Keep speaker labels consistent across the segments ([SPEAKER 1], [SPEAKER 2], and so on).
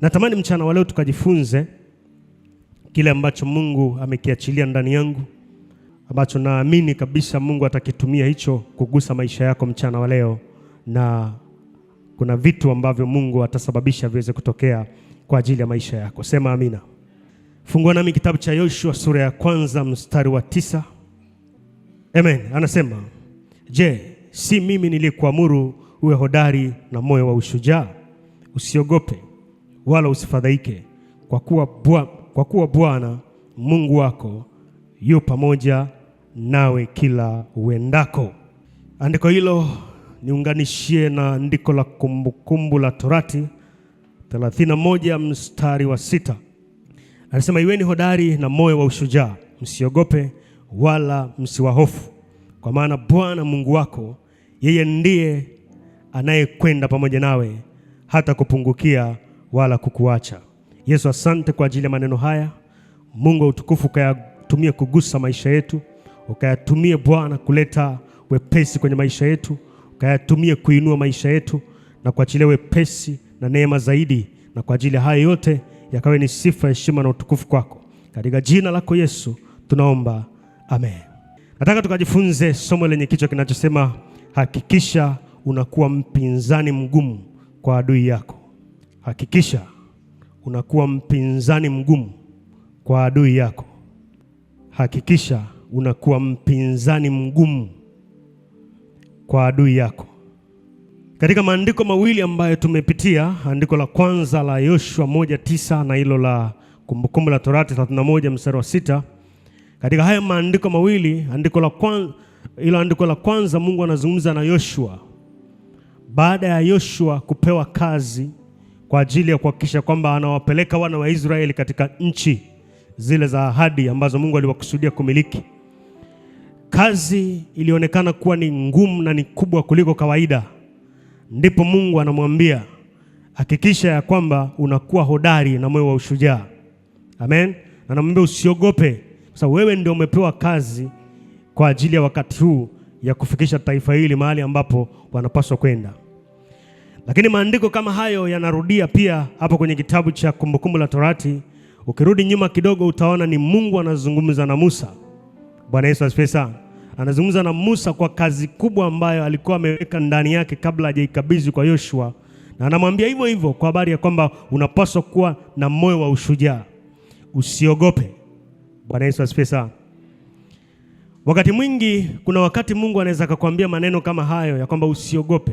[SPEAKER 1] Natamani mchana wa leo tukajifunze kile ambacho Mungu amekiachilia ndani yangu, ambacho naamini kabisa Mungu atakitumia hicho kugusa maisha yako mchana wa leo, na kuna vitu ambavyo Mungu atasababisha viweze kutokea kwa ajili ya maisha yako. Sema amina. Fungua nami kitabu cha Yoshua sura ya 1 mstari wa 9. Amen. Anasema, je, si mimi nilikuamuru uwe hodari na moyo wa ushujaa? Usiogope wala usifadhaike, kwa kuwa Bwana Mungu wako yu pamoja nawe kila uendako. Andiko hilo niunganishie na andiko la Kumbukumbu la Torati 31 mstari wa 6. Anasema, iweni hodari na moyo wa ushujaa, msiogope wala msiwahofu, kwa maana Bwana Mungu wako yeye ndiye anayekwenda pamoja nawe, hata kupungukia wala kukuacha. Yesu, asante kwa ajili ya maneno haya. Mungu wa utukufu, ukayatumie kugusa maisha yetu, ukayatumie Bwana kuleta wepesi kwenye maisha yetu, ukayatumie kuinua maisha yetu na kuachilia wepesi na neema zaidi, na kwa ajili ya haya yote yakawe ni sifa, heshima na utukufu kwako. Katika jina lako Yesu tunaomba, amen. Nataka tukajifunze somo lenye kichwa kinachosema hakikisha unakuwa mpinzani mgumu kwa adui yako. Hakikisha unakuwa mpinzani mgumu kwa adui yako. Hakikisha unakuwa mpinzani mgumu kwa adui yako. Katika maandiko mawili ambayo tumepitia, andiko la kwanza la Yoshua 1:9 na hilo la Kumbukumbu la Torati 31 mstari wa 6. Katika haya maandiko mawili, andiko la kwanza Mungu anazungumza na Yoshua baada ya Yoshua kupewa kazi kwa ajili ya kuhakikisha kwamba anawapeleka wana wa Israeli katika nchi zile za ahadi ambazo Mungu aliwakusudia kumiliki. Kazi ilionekana kuwa ni ngumu na ni kubwa kuliko kawaida. Ndipo Mungu anamwambia hakikisha ya kwamba unakuwa hodari na moyo wa ushujaa. Amen. Anamwambia usiogope, kwa sababu wewe ndio umepewa kazi kwa ajili ya wakati huu ya kufikisha taifa hili mahali ambapo wanapaswa kwenda. Lakini maandiko kama hayo yanarudia pia hapo kwenye kitabu cha Kumbukumbu la Torati. Ukirudi nyuma kidogo utaona ni Mungu anazungumza na Musa. Bwana Yesu asifiwe sana. Anazungumza na Musa kwa kazi kubwa ambayo alikuwa ameweka ndani yake kabla hajaikabidhi kwa Yoshua, na anamwambia hivyo hivyo kwa habari ya kwamba unapaswa kuwa na moyo wa ushujaa. Usiogope. Bwana Yesu asifiwe sana. Wakati mwingi kuna wakati Mungu anaweza kukuambia maneno kama hayo ya kwamba usiogope,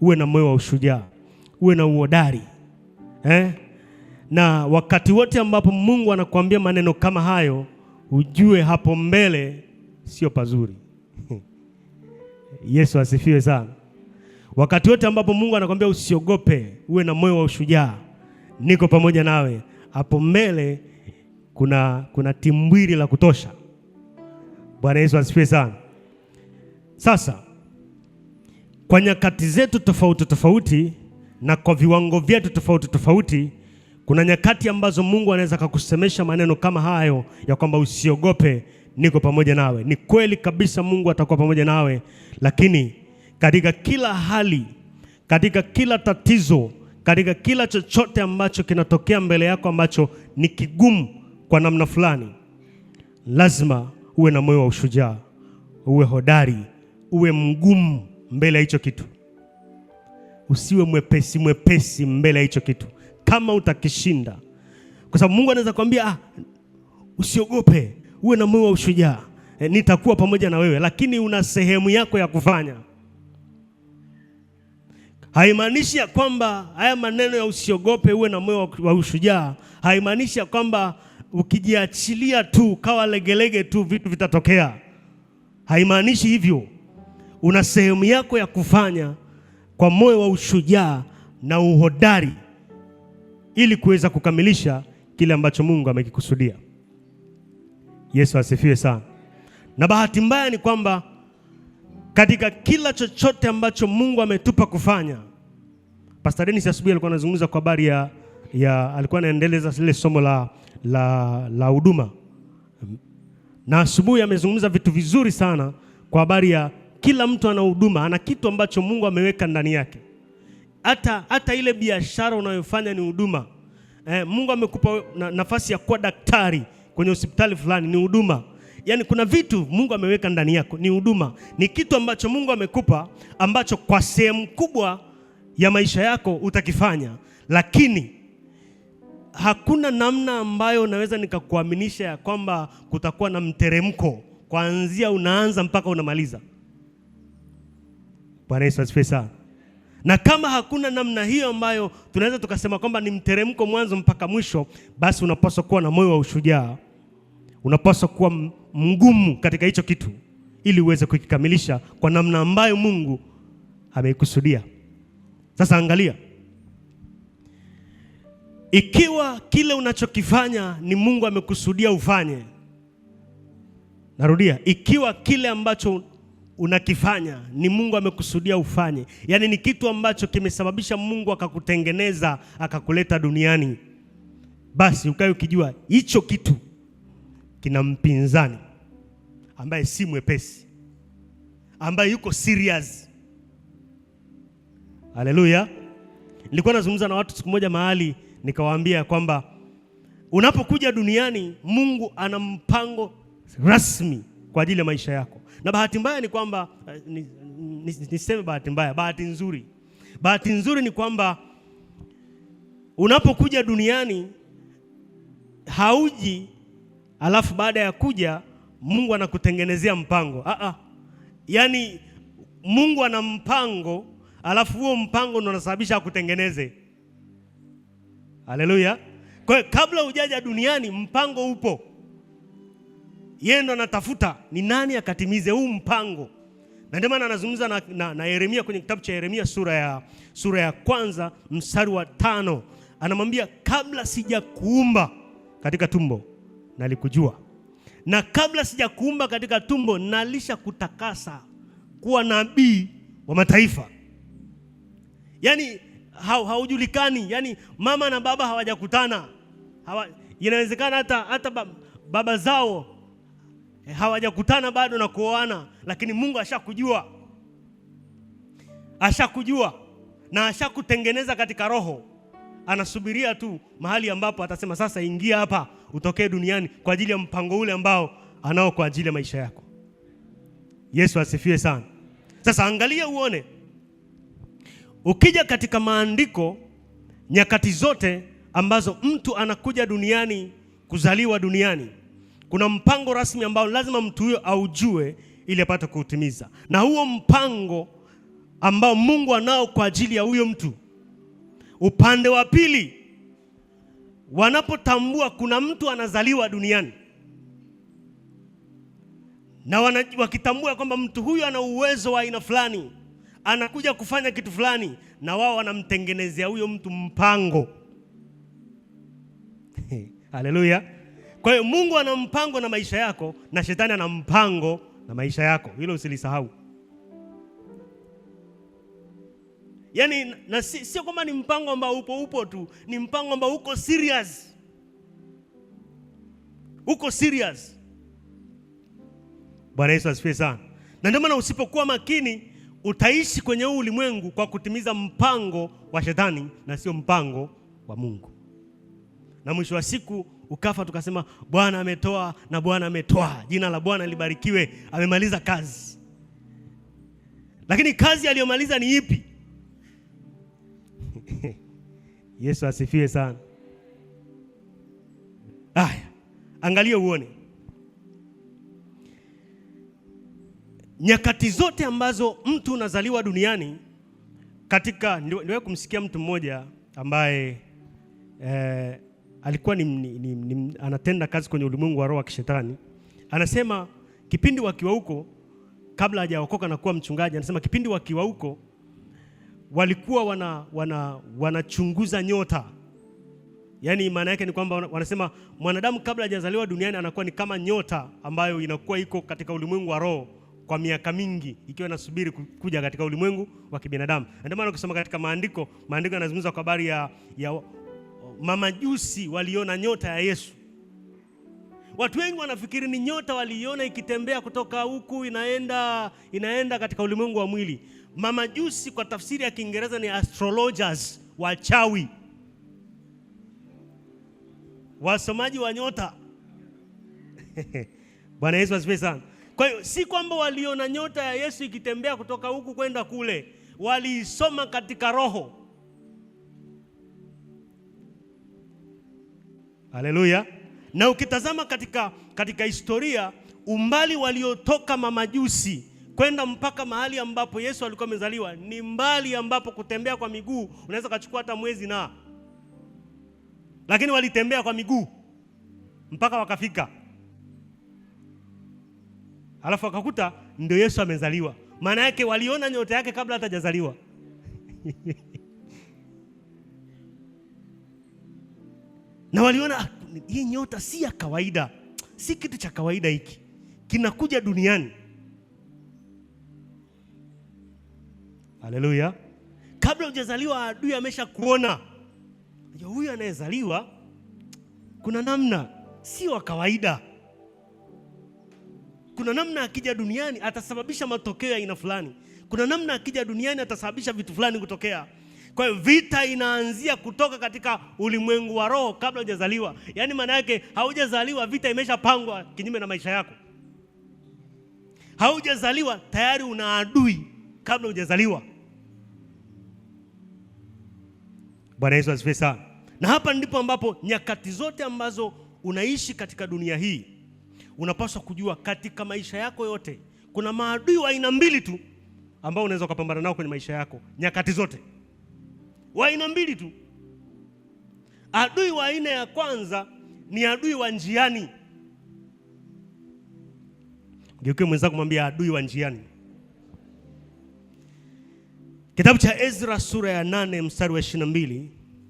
[SPEAKER 1] uwe na moyo wa ushujaa, uwe na uhodari. Na wakati wote ambapo Mungu anakuambia maneno kama hayo, ujue hapo mbele sio pazuri. Yesu asifiwe sana. Wakati wote ambapo Mungu anakuambia usiogope, uwe na moyo wa ushujaa, niko pamoja nawe, hapo mbele kuna timbwiri la kutosha. Bwana Yesu asifiwe sana. Sasa kwa nyakati zetu tofauti tofauti na kwa viwango vyetu tofauti tofauti, kuna nyakati ambazo Mungu anaweza kukusemesha maneno kama hayo ya kwamba usiogope, niko pamoja nawe. Ni kweli kabisa Mungu atakuwa pamoja nawe, lakini katika kila hali, katika kila tatizo, katika kila chochote ambacho kinatokea mbele yako ambacho ni kigumu kwa namna fulani, lazima uwe na moyo wa ushujaa, uwe hodari, uwe mgumu mbele ya hicho kitu. Usiwe mwepesi mbele ya hicho kitu kama utakishinda. Kwa sababu Mungu anaweza kuambia usiogope, uwe na moyo wa ushujaa, nitakuwa pamoja na wewe, lakini una sehemu yako ya kufanya. Haimaanishi ya kwamba haya maneno ya usiogope, uwe na moyo wa ushujaa, haimaanishi ya kwamba ukijiachilia tu kawa legelege tu vitu vitatokea. Haimaanishi hivyo. Una sehemu yako ya kufanya kwa moyo wa ushujaa na uhodari, ili kuweza kukamilisha kile ambacho Mungu amekikusudia. Yesu asifiwe sana. Na bahati mbaya ni kwamba katika kila chochote ambacho Mungu ametupa kufanya, Pastor Dennis asubuhi alikuwa anazungumza kwa habari alikuwa anaendeleza ile somo la huduma. Na asubuhi amezungumza vitu vizuri sana kwa habari ya kila mtu ana huduma, ana kitu ambacho Mungu ameweka ndani yake. Hata ile biashara unayofanya ni huduma. Mungu amekupa nafasi ya kuwa daktari kwenye hospitali fulani, ni huduma. Yaani kuna vitu Mungu ameweka ndani yako, ni huduma. Ni kitu ambacho Mungu amekupa ambacho kwa sehemu kubwa ya maisha yako utakifanya, lakini hakuna namna ambayo naweza nikakuaminisha ya kwamba kutakuwa na mteremko kuanzia unaanza mpaka unamaliza. Bwana Yesu asifiwe sana. Na kama hakuna namna hiyo ambayo tunaweza tukasema kwamba ni mteremko mwanzo mpaka mwisho, basi unapaswa kuwa na moyo wa ushujaa. Unapaswa kuwa mgumu katika hicho kitu ili uweze kukikamilisha kwa namna ambayo Mungu ameikusudia. Sasa angalia, ikiwa kile unachokifanya ni Mungu amekusudia ufanye. Narudia, ikiwa kile ambacho unakifanya ni Mungu amekusudia ufanye, yaani ni kitu ambacho kimesababisha Mungu akakutengeneza akakuleta duniani, basi ukae ukijua hicho kitu kina mpinzani ambaye si mwepesi, ambaye yuko serious. Haleluya. Nilikuwa nazungumza na watu siku moja mahali, nikawaambia kwamba unapokuja duniani Mungu ana mpango rasmi kwa ajili ya maisha yako. Na bahati mbaya ni kwamba niseme bahati mbaya, bahati nzuri ni kwamba unapokuja duniani hauji alafu baada ya kuja Mungu anakutengenezea mpango. Yaani Mungu ana mpango alafu huo mpango ndio unasababisha akutengeneze. Haleluya. Kwa hiyo kabla hujaja duniani mpango upo. Yeye ndo anatafuta ni nani akatimize huu mpango. Na ndio maana anazungumza na Yeremia kwenye kitabu cha Yeremia sura ya 1 mstari wa 5. Anamwambia, kabla sijakuumba katika tumbo nalikujua, na kabla sijakuumba katika tumbo nalishakutakasa kuwa nabii wa mataifa. Yaani haujulikani, yaani mama na baba hawajakutana. Inawezekana hata baba zao hawajakutana bado na kuoana, lakini Mungu ashakujua na ashakutengeneza katika roho. Anasubiria tu mahali ambapo atasema sasa ingia hapa utokee duniani kwa ajili ya mpango ule ambao anao kwa ajili ya maisha yako. Yesu asifiwe sana. Sasa angalia uone, ukija katika maandiko, nyakati zote ambazo mtu anakuja duniani, kuzaliwa duniani, kuna mpango rasmi ambao lazima mtu huyo aujue ili apate kuutimiza. Na huo mpango ambao Mungu anao kwa ajili ya huyo mtu, upande wa pili wanapotambua kuna mtu anazaliwa duniani na wakitambua kwamba mtu huyu ana uwezo wa aina fulani, anakuja kufanya kitu fulani, na wao wanamtengenezea huyo mtu mpango. Haleluya. Kwa hiyo Mungu ana mpango na maisha yako na shetani ana mpango na maisha yako. Hilo usilisahau. Yaani sio kwamba ni mpango ambao upo tu, ni mpango ambao uko serious. Uko serious. Bwana Yesu asifiwe sana. Na ndio maana usipokuwa makini utaishi kwenye huu ulimwengu kwa kutimiza mpango wa shetani na sio mpango wa Mungu. Na mwisho wa siku ukafa tukasema Bwana ametoa na Bwana ametoa. Jina la Bwana libarikiwe, amemaliza kazi. Lakini kazi aliyomaliza ni ipi? Yesu asifiwe sana. Angalia uone. Nyakati zote ambazo mtu unazaliwa duniani, niliwahi kumsikia mtu mmoja ambaye alikuwa anatenda kazi kwenye ulimwengu wa roho wa kishetani. Anasema kipindi wakiwa huko, kabla hajaokoka na kuwa mchungaji, anasema kipindi wakiwa huko walikuwa wanachunguza nyota. Yaani maana yake ni kwamba wanasema mwanadamu kabla hajazaliwa duniani anakuwa ni kama nyota ambayo inakuwa iko katika ulimwengu wa roho kwa miaka mingi ikiwa inasubiri kuja katika ulimwengu wa kibinadamu. Ndio maana ukisoma katika maandiko yanazungumza kwa habari ya mamajusi waliona nyota ya Yesu. Watu wengi wanafikiri ni nyota waliona ikitembea kutoka huku inaenda katika ulimwengu wa mwili. Mamajusi kwa tafsiri ya Kiingereza ni astrologers, wachawi. wasomaji wa nyota. Bwana Yesu asifiwe sana. Kwa hiyo si kwamba waliona nyota ya Yesu ikitembea kutoka huku kwenda kule, waliisoma katika roho. Haleluya. Na ukitazama katika historia, umbali waliotoka mamajusi kwenda mpaka mahali ambapo Yesu alikuwa amezaliwa ni mbali ambapo kutembea kwa miguu unaweza kuchukua hata mwezi lakini walitembea kwa miguu mpaka wakafika. Alafu wakakuta ndio Yesu amezaliwa. Maana yake waliona nyota yake kabla hata hajazaliwa. Na waliona hii nyota si ya kawaida. Si kitu cha kawaida hiki. Kinakuja duniani. Haleluya. Kabla hujazaliwa adui amesha kuona. Huyu anayezaliwa kuna namna si wa kawaida. Kuna namna akija duniani atasababisha matokeo ya aina fulani. Kuna namna akija duniani atasababisha vitu fulani kutokea. Kwa hiyo vita inaanzia kutoka katika ulimwengu wa roho kabla hujazaliwa. Yaani maana yake haujazaliwa vita imeshapangwa kinyume na maisha yako. Haujazaliwa tayari una adui kabla hujazaliwa. Bwana Yesu asifiwe sana. Na hapa ndipo ambapo nyakati zote ambazo unaishi katika dunia hii unapaswa kujua katika maisha yako yote kuna maadui wa aina mbili tu ambao unaweza kupambana nao kwenye maisha yako nyakati zote. Wa aina mbili tu. Adui wa aina ya kwanza ni adui wa njiani. Ngeuke mwenzako kumwambia adui wa njiani. Kitabu cha Ezra sura ya 8 mstari wa 22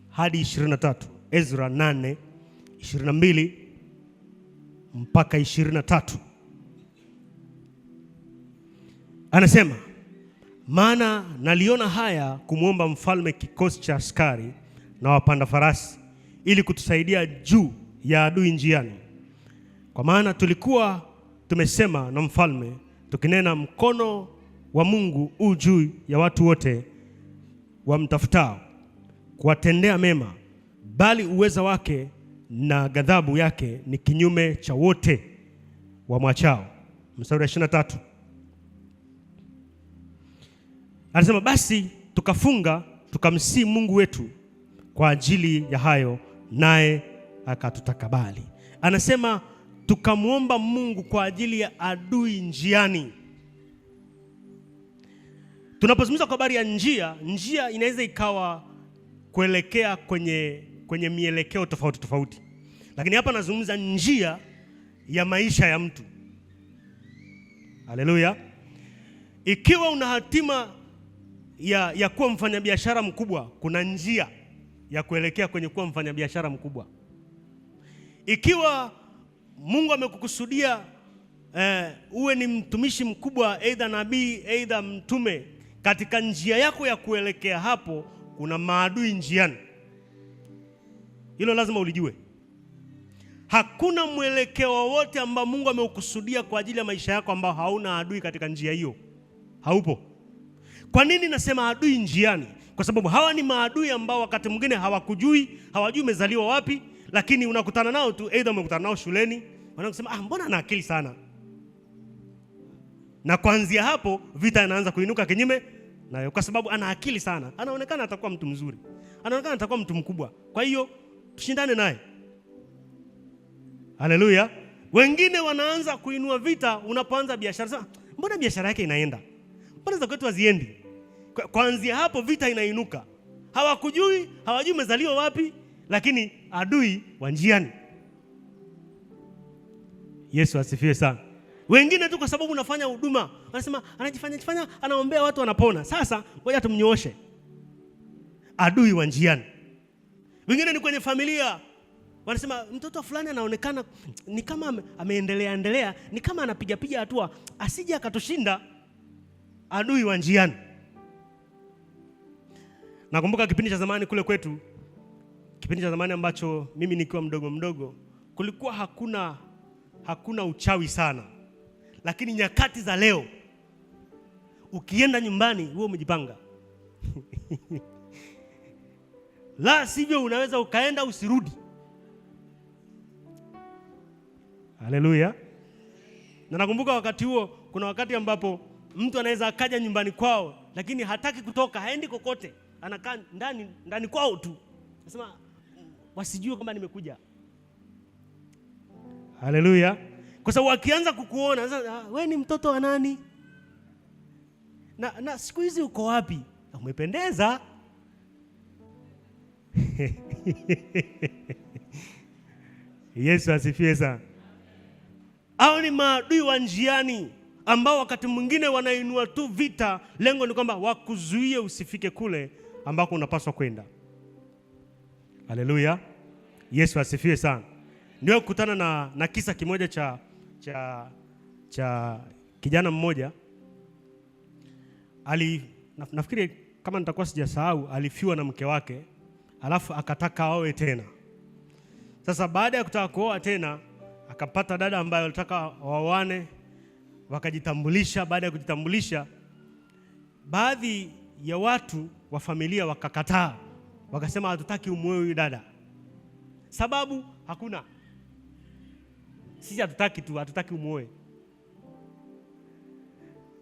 [SPEAKER 1] hadi 23. Ezra 8 22 mpaka 23. Anasema, maana naliona haya kumwomba mfalme kikosi cha askari na wapanda farasi ili kutusaidia juu ya adui njiani. Kwa maana tulikuwa tumesema na mfalme tukinena, mkono wa Mungu u juu ya watu wote wamtafutao kuwatendea mema, bali uweza wake na ghadhabu yake ni kinyume cha wote wamwachao. Mstari wa 23. Anasema, basi tukafunga tukamsihi Mungu wetu kwa ajili ya hayo, naye akatutakabali. Anasema tukamwomba Mungu kwa ajili ya adui njiani. Tunapozungumza kwa habari ya njia inaweza ikawa kuelekea kwenye mielekeo tofauti tofauti. Lakini hapa nazungumza njia ya maisha ya mtu. Haleluya. Ikiwa una hatima ya kuwa mfanyabiashara mkubwa, kuna njia ya kuelekea kwenye kuwa mfanyabiashara mkubwa. Ikiwa Mungu amekukusudia uwe ni mtumishi mkubwa, aidha nabii, aidha mtume, katika njia yako ya kuelekea hapo kuna maadui njiani. Hilo lazima ulijue. Hakuna mwelekeo wowote ambao Mungu ameukusudia kwa ajili ya maisha yako ambao hauna adui katika njia hiyo. Haupo. Kwa nini nasema adui njiani? Kwa sababu hawa ni maadui ambao wakati mwingine hawakujui, hawajui umezaliwa wapi, lakini unakutana nao tu, aidha umekutana nao shuleni, wanakusema mbona ana akili sana. Na kuanzia hapo vita inaanza kuinuka kinyume nayo, kwa sababu ana akili sana. Anaonekana atakuwa mtu mzuri. Anaonekana atakuwa mtu mkubwa. Kwa hiyo tushindane naye. Haleluya. Wengine wanaanza kuinua vita unapoanza biashara. Sasa mbona biashara yake inaenda? Mbona za kwetu haziendi? Kuanzia hapo vita inainuka. Hawakujui, hawajui umezaliwa wapi, lakini adui wa njiani. Yesu asifiwe sana. Wengine tu kwa sababu unafanya huduma, wanasema anajifanya anaombea watu wanapona. Sasa ngoja tumnyooshe. Adui wa njiani. Wengine ni kwenye familia. Wanasema mtoto fulani anaonekana ni kama ameendelea, ni kama anapiga hatua, asije akatushinda. Adui wa njiani. Nakumbuka kipindi cha zamani kule kwetu, kipindi cha zamani ambacho mimi nikiwa mdogo, kulikuwa hakuna uchawi sana. Lakini nyakati za leo ukienda nyumbani wewe umejipanga. La sivyo unaweza ukaenda usirudi. Haleluya. Na nakumbuka wakati huo, kuna wakati ambapo mtu anaweza akaja nyumbani kwao lakini hataki kutoka, haendi kokote, anakaa ndani kwao tu. Nasema wasijue kwamba nimekuja. Haleluya. Kwa sababu wakianza kukuona sasa, wewe ni mtoto wa nani? Na siku hizi uko wapi? Umependeza. Yesu asifiwe sana. Hao ni maadui wa njiani ambao wakati mwingine wanainua tu vita, lengo ni kwamba wakuzuie usifike kule ambako unapaswa kwenda. Haleluya. Yesu asifiwe sana. Ndio kukutana na kisa kimoja cha kijana mmoja. Nafikiri kama nitakuwa sijasahau, alifiwa na mke wake, alafu akataka aoe tena. Sasa baada ya kutaka kuoa tena, akapata dada ambaye alitaka waoane, wakajitambulisha. Baada ya kujitambulisha, baadhi ya watu wa familia wakakataa, wakasema hatutaki umuoe huyu dada. Sababu hakuna. Sisi hatutaki umuoe.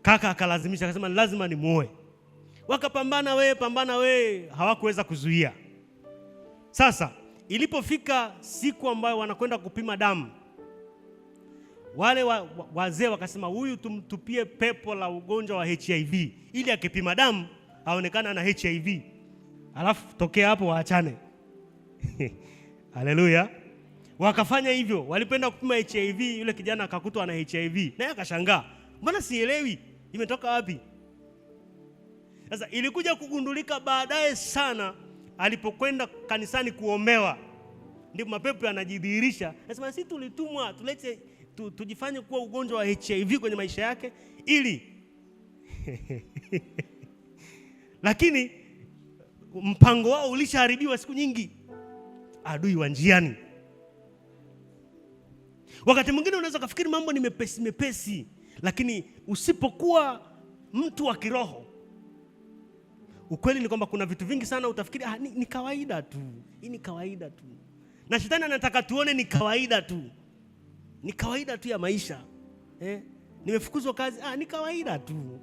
[SPEAKER 1] Kaka akalazimisha, akasema lazima nimuoe. Wakapambana we, hawakuweza kuzuia. Sasa ilipofika siku ambayo wanakwenda kupima damu, wale wazee wakasema huyu tumtupie pepo la ugonjwa wa HIV ili akipima damu aonekana na HIV, alafu tokea hapo waachane. Haleluya. Wakafanya hivyo. Walipenda kupima HIV, yule kijana akakutwa ana HIV, naye akashangaa, mbona sielewi imetoka wapi? Sasa ilikuja kugundulika baadaye sana, alipokwenda kanisani kuombewa, ndipo mapepo yanajidhihirisha. Nasema sisi tulitumwa tulete tujifanye kuwa ugonjwa wa HIV kwenye maisha yake ili lakini mpango wao ulishaharibiwa siku nyingi. Adui wa njiani. Wakati mwingine unaweza kufikiri mambo ni mepesi, lakini usipokuwa mtu wa kiroho, ukweli ni kwamba kuna vitu vingi sana utafikiri ni kawaida tu. Hii ni kawaida tu. Na shetani anataka tuone ni kawaida tu. Ni kawaida tu ya maisha. Nimefukuzwa kazi, ni kawaida tu.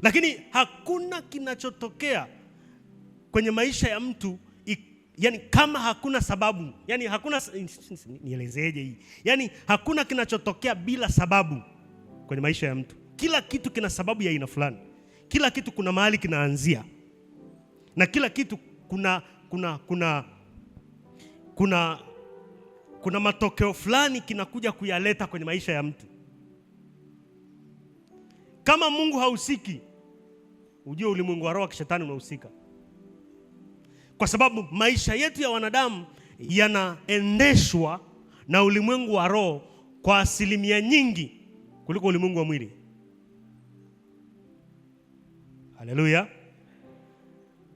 [SPEAKER 1] Lakini hakuna kinachotokea kwenye maisha ya mtu yani kama hakuna sababu. Yani hakuna, nielezeje hii? Yani hakuna kinachotokea bila sababu kwenye maisha ya mtu. Kila kitu kina sababu ya aina fulani. Kila kitu kuna mahali kinaanzia. Na kila kitu kuna matokeo fulani kinakuja kuyaleta kwenye maisha ya mtu. Kama Mungu hahusiki, ujue ulimwengu wa roho wa kishetani unahusika. Kwa sababu maisha yetu ya wanadamu yanaendeshwa na ulimwengu wa roho kwa asilimia nyingi kuliko ulimwengu wa mwili. Haleluya.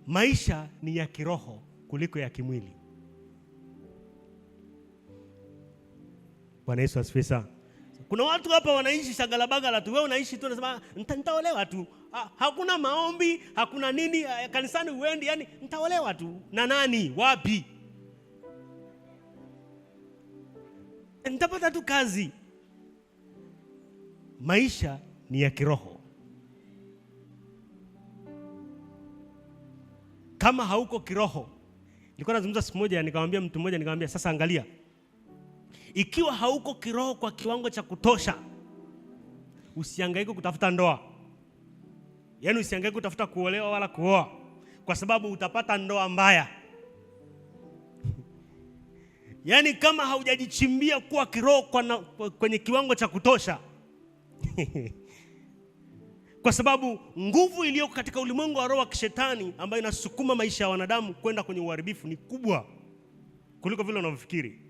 [SPEAKER 1] Maisha ni ya kiroho kuliko ya kimwili. Bwana Yesu asifiwe sana. Kuna watu hapa wanaishi shagalabagala tu. Wewe unaishi tu unasema nitaolewa tu. Hakuna maombi, hakuna nini, kanisani uendi, yani nitaolewa tu. Na nani? Wapi? Nitapata tu kazi. Maisha ni ya kiroho. Kama hauko kiroho, nilikuwa nazungumza siku moja, nikamwambia mtu mmoja, nikamwambia sasa angalia, ikiwa hauko kiroho kwa kiwango cha kutosha, usihangaike kutafuta ndoa. Yaani usihangaike kutafuta kuolewa wala kuoa, kwa sababu utapata ndoa mbaya. Yaani kama haujajichimbia kuwa kiroho kwenye kiwango cha kutosha kwa sababu nguvu iliyo katika ulimwengu wa roho wa kishetani ambayo inasukuma maisha ya wanadamu kwenda kwenye uharibifu ni kubwa kuliko vile unavyofikiri.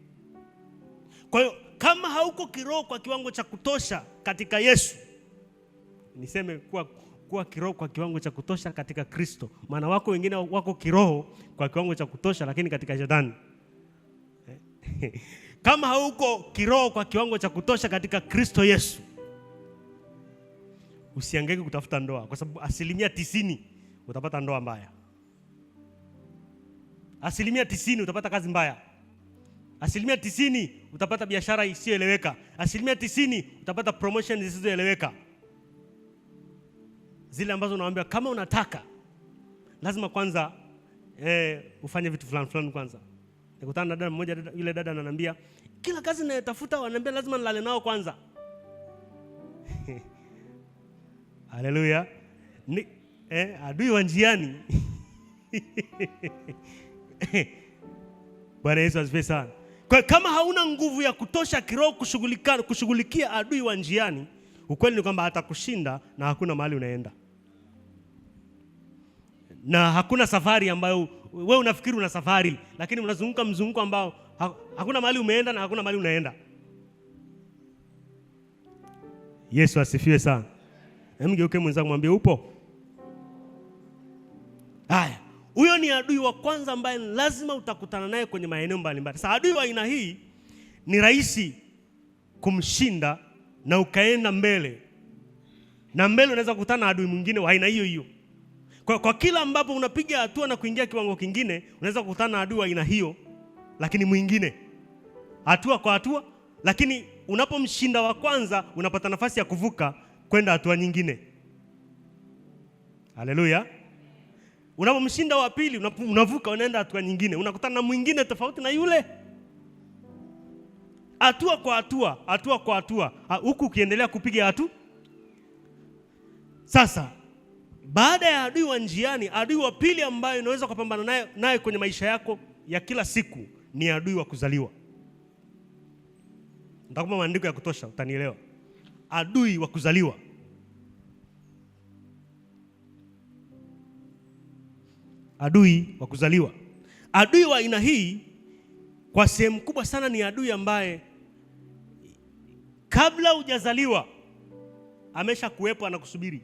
[SPEAKER 1] Kwa hiyo kama hauko kiroho kwa kiwango cha kutosha katika Yesu, niseme kuwa kiroho kwa kiwango cha kutosha katika Kristo. Maana wako wengine wako kiroho kwa kiwango cha kutosha lakini katika shetani. Kama hauko kiroho kwa kiwango cha kutosha katika Kristo Yesu, usihangaike kutafuta ndoa, kwa sababu 90% utapata ndoa mbaya. 90% utapata kazi mbaya. 90% utapata biashara isiyoeleweka. 90% utapata promotion zisizoeleweka. Zile ambazo unawaambia kama unataka lazima kwanza ufanye vitu fulani kwanza. Nikutana na dada mmoja, yule dada ananiambia kila kazi ninayotafuta wananiambia lazima nilale nao kwanza. Haleluya. Adui wa njiani. Bwana Yesu asifiwe sana. Kwa kama hauna nguvu ya kutosha kiroho kushughulikia adui wa njiani, ukweli ni kwamba atakushinda na hakuna mahali unaenda. Na hakuna safari ambayo wewe unafikiri una safari, lakini unazunguka mzunguko ambao hakuna mahali umeenda na hakuna mahali unaenda. Yesu asifiwe sana. Mgeuke mwenzako mwambie upo. Haya, huyo ni adui wa kwanza ambaye lazima utakutana naye kwenye maeneo mbalimbali. Sasa adui wa aina hii ni rahisi kumshinda na ukaenda mbele. Na mbele unaweza kukutana na adui mwingine wa aina hiyo hiyo. Kwa kila ambapo unapiga hatua na kuingia kiwango kingine, unaweza kukutana na adui wa aina hiyo lakini mwingine. Hatua kwa hatua, lakini unapomshinda wa kwanza unapata nafasi ya kuvuka kwenda hatua nyingine. Haleluya. Unapomshinda wa pili unavuka unaenda hatua nyingine, unakutana na mwingine tofauti na yule. Hatua kwa hatua, huku ukiendelea kupiga hatua. Sasa baada ya adui wa njiani, adui wa pili ambaye unaweza kupambana naye kwenye maisha yako ya kila siku ni adui wa kuzaliwa. Nitakupa maandiko ya kutosha utanielewa. Adui wa kuzaliwa. Adui wa kuzaliwa. Adui wa aina hii kwa sehemu kubwa sana ni adui ambaye kabla hujazaliwa amesha kuwepo anakusubiri.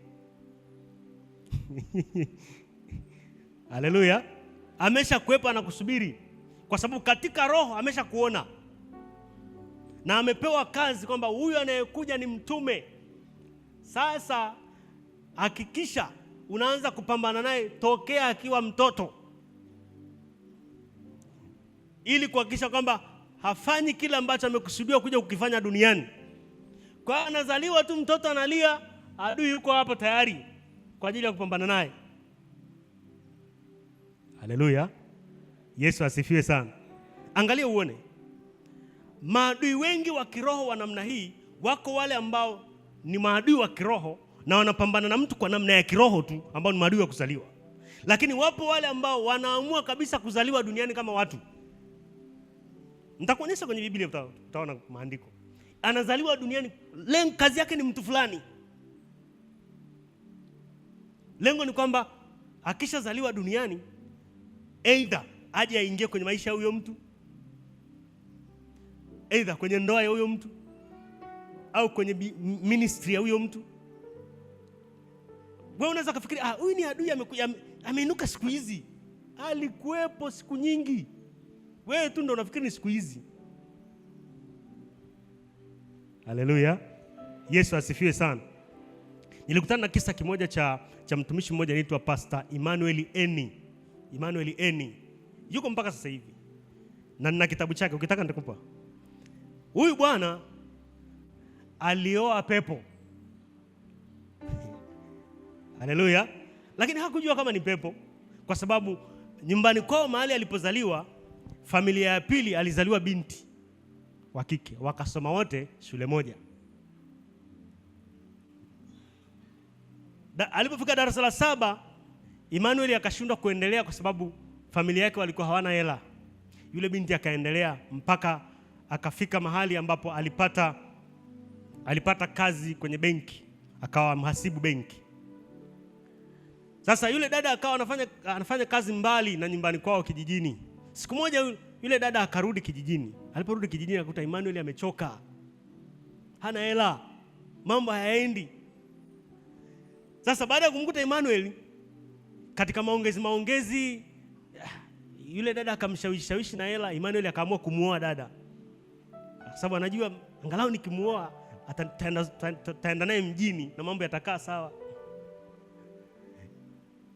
[SPEAKER 1] Haleluya. Amesha kuwepo anakusubiri kwa sababu katika roho amesha kuona. Na amepewa kazi kwamba huyu anayekuja ni mtume. Sasa hakikisha unaanza kupambana naye tokea akiwa mtoto, ili kuhakikisha kwamba hafanyi kile ambacho amekusudiwa kuja kukifanya duniani. Kwa anazaliwa tu mtoto analia, adui yuko hapo tayari kwa ajili ya kupambana naye. Haleluya. Yesu asifiwe sana. Angalia uone. Maadui wengi wa kiroho wa namna hii, wako wale ambao ni maadui wa kiroho na wanapambana na mtu kwa namna ya kiroho tu, ambao ni maadui wa kuzaliwa. Lakini wapo wale ambao wanaamua kabisa kuzaliwa duniani kama watu. Nitakuonyesha kwenye Biblia, utaona maandiko. Anazaliwa duniani, kazi yake ni mtu fulani. Lengo ni kwamba akishazaliwa duniani, aidha aje aingie kwenye maisha ya huyo mtu, aidha kwenye ndoa ya huyo mtu, au kwenye ministry ya huyo mtu. Wewe unaweza kufikiri huyu ni adui ameinuka siku hizi. Alikuwepo siku nyingi. Wewe tu ndio unafikiri ni siku hizi. Haleluya. Yesu asifiwe sana. Nilikutana na kisa kimoja cha mtumishi mmoja anaitwa Pastor Emmanuel Eni. Yuko mpaka sasa hivi. Na nina kitabu chake, ukitaka nitakupa. Huyu bwana alioa pepo. Haleluya. Lakini hakujua kama ni pepo, kwa sababu nyumbani kwao mahali alipozaliwa, familia ya pili alizaliwa binti wa kike, wakasoma wote shule moja. Alipofika darasa la 7, Emmanuel akashindwa kuendelea kwa sababu familia yake walikuwa hawana hela. Yule binti akaendelea mpaka akafika mahali ambapo alipata kazi kwenye benki, akawa mhasibu benki. Sasa yule dada akawa anafanya kazi mbali na nyumbani kwao kijijini. Siku moja yule dada akarudi kijijini. Aliporudi kijijini akakuta Emmanuel amechoka. Hana hela. Mambo hayaendi. Sasa baada ya kumkuta Emmanuel katika maongezi yule dada akamshawishi na hela, Emmanuel akaamua kumuoa dada. Kwa sababu anajua angalau nikimuoa ataenda naye mjini na mambo yatakaa sawa.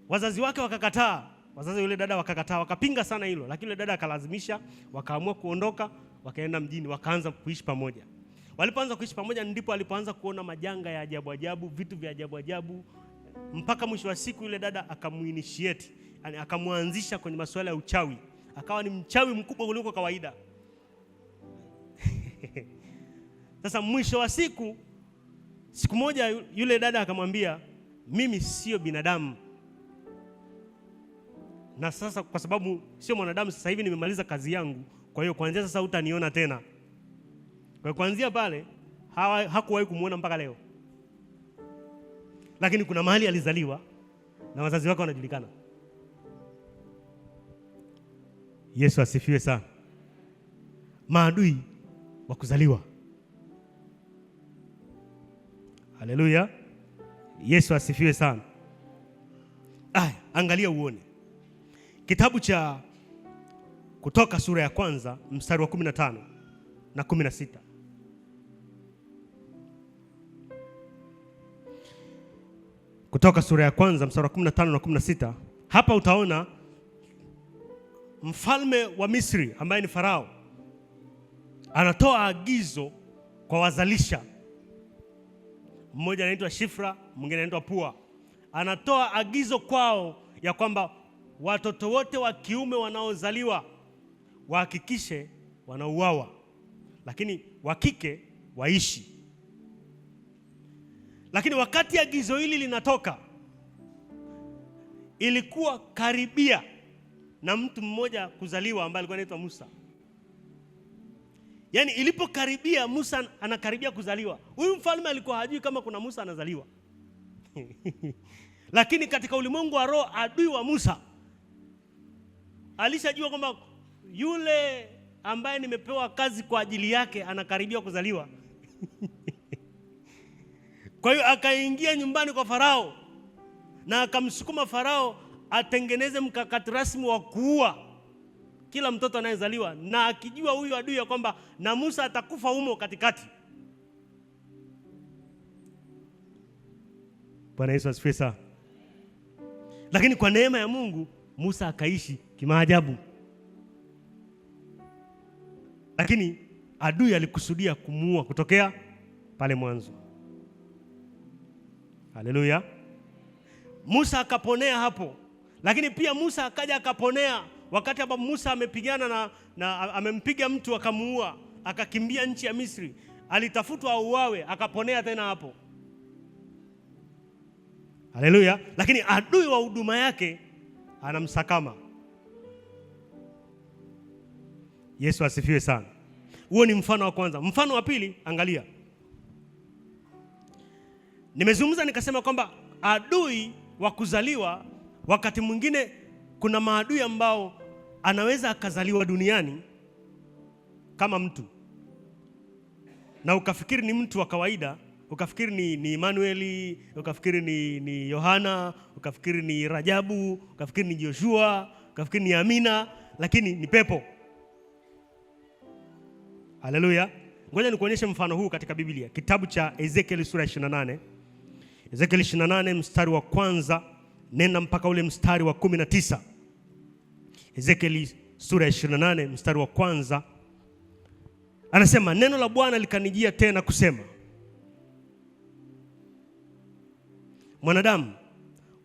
[SPEAKER 1] Wazazi wake wakakataa. Wazazi yule dada wakakataa, wakapinga sana hilo, lakini yule dada akalazimisha, wakaamua kuondoka, wakaenda mjini, wakaanza kuishi pamoja. Walipoanza kuishi pamoja ndipo alipoanza kuona majanga ya ajabu ajabu, vitu vya ajabu ajabu, mpaka mwisho wa siku yule dada akamuinitiate, yani akamwanzisha kwenye masuala ya uchawi. Akawa ni mchawi mkubwa kuliko kawaida. Sasa mwisho wa siku moja yule dada akamwambia, mimi sio binadamu, na sasa kwa sababu sio mwanadamu, sasa hivi nimemaliza kazi yangu, kwa hiyo kuanzia sasa hutaniona tena. Kwa kuanzia pale hakuwahi kumuona mpaka leo. Lakini kuna mahali alizaliwa na wazazi wake wanajulikana. Yesu asifiwe sana. Maadui wa kuzaliwa. Haleluya. Yesu asifiwe sana. Angalia uone. Kitabu cha Kutoka sura ya kwanza mstari wa 15 na 16. Kutoka sura ya kwanza mstari wa 15 na 16. Hapa utaona mfalme wa Misri ambaye ni Farao anatoa agizo kwa wazalisha. Mmoja anaitwa Shifra, mwingine anaitwa Pua. Anatoa agizo kwao ya kwamba watoto wote wa kiume wanaozaliwa wahakikishe wanauawa, lakini wa kike waishi. Lakini wakati agizo hili linatoka, ilikuwa karibia na mtu mmoja kuzaliwa ambaye alikuwa anaitwa Musa. Yaani ilipokaribia Musa anakaribia kuzaliwa, huyu mfalme alikuwa hajui kama kuna Musa anazaliwa. Lakini katika ulimwengu wa roho, adui wa Musa alishajua kwamba yule ambaye nimepewa kazi kwa ajili yake anakaribia kuzaliwa. Kwa hiyo akaingia nyumbani kwa Farao na akamsukuma Farao atengeneze mkakati rasmi wa kuua kila mtoto anayezaliwa, na akijua huyu adui ya kwamba na Musa atakufa humo katikati. Bwana Yesu asifiwe sana. Lakini kwa neema ya Mungu Musa akaishi kimaajabu. Lakini adui alikusudia kumuua kutokea pale mwanzo. Haleluya. Musa akaponea hapo. Lakini pia Musa akaja akaponea wakati ambapo Musa amepigana na amempiga mtu akamuua, akakimbia nchi ya Misri. Alitafutwa auawe, akaponea tena hapo. Haleluya. Lakini adui wa huduma yake anamsakama. Yesu asifiwe sana. Huo ni mfano wa kwanza. Mfano wa pili, angalia. Nimezungumza nikasema kwamba adui wa kuzaliwa, wakati mwingine kuna maadui ambao anaweza akazaliwa duniani kama mtu, na ukafikiri ni mtu wa kawaida, ukafikiri ni Emmanuel, ukafikiri ni Yohana, ukafikiri ni Rajabu, ukafikiri ni Joshua, ukafikiri ni Amina, lakini ni pepo. Haleluya. Ngoja nikuonyeshe mfano huu katika Biblia. Kitabu cha Ezekiel sura 28. Ezekiel 28 mstari wa kwanza nenda mpaka ule mstari wa 19. Ezekiel sura 28 mstari wa kwanza anasema, neno la Bwana likanijia tena kusema, mwanadamu,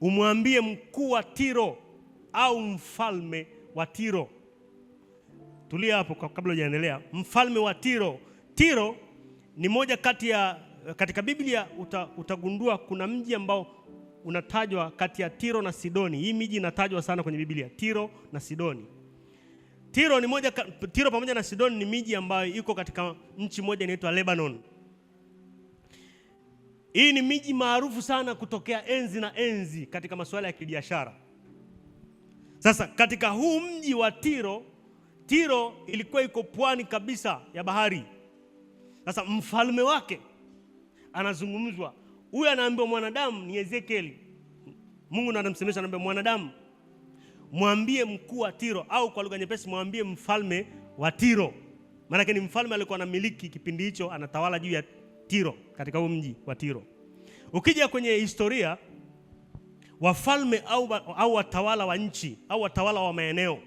[SPEAKER 1] umwambie mkuu wa Tiro au mfalme wa Tiro. Tulia hapo kabla hujaendelea. Mfalme wa Tiro. Tiro ni moja kati ya, katika Biblia utagundua kuna mji ambao unatajwa kati ya Tiro na Sidoni. Hii miji inatajwa sana kwenye Biblia, Tiro na Sidoni. Tiro pamoja na Sidoni ni miji ambayo iko katika nchi moja inaitwa Lebanon. Hii ni miji maarufu sana kutokea enzi na enzi katika masuala ya kibiashara. Sasa katika huu mji wa Tiro ilikuwa iko pwani kabisa ya bahari. Sasa mfalme wake anazungumzwa. Huyu anaambiwa mwanadamu, ni Ezekieli. Mungu ndo anamsemesha, anaambia mwanadamu, mwambie mkuu wa Tiro, au kwa lugha nyepesi mwambie mfalme wa Tiro. Maana ni mfalme alikuwa anamiliki kipindi hicho, anatawala juu ya Tiro, katika huu mji wa Tiro. Ukija kwenye historia, wafalme au watawala wa nchi au watawala wa maeneo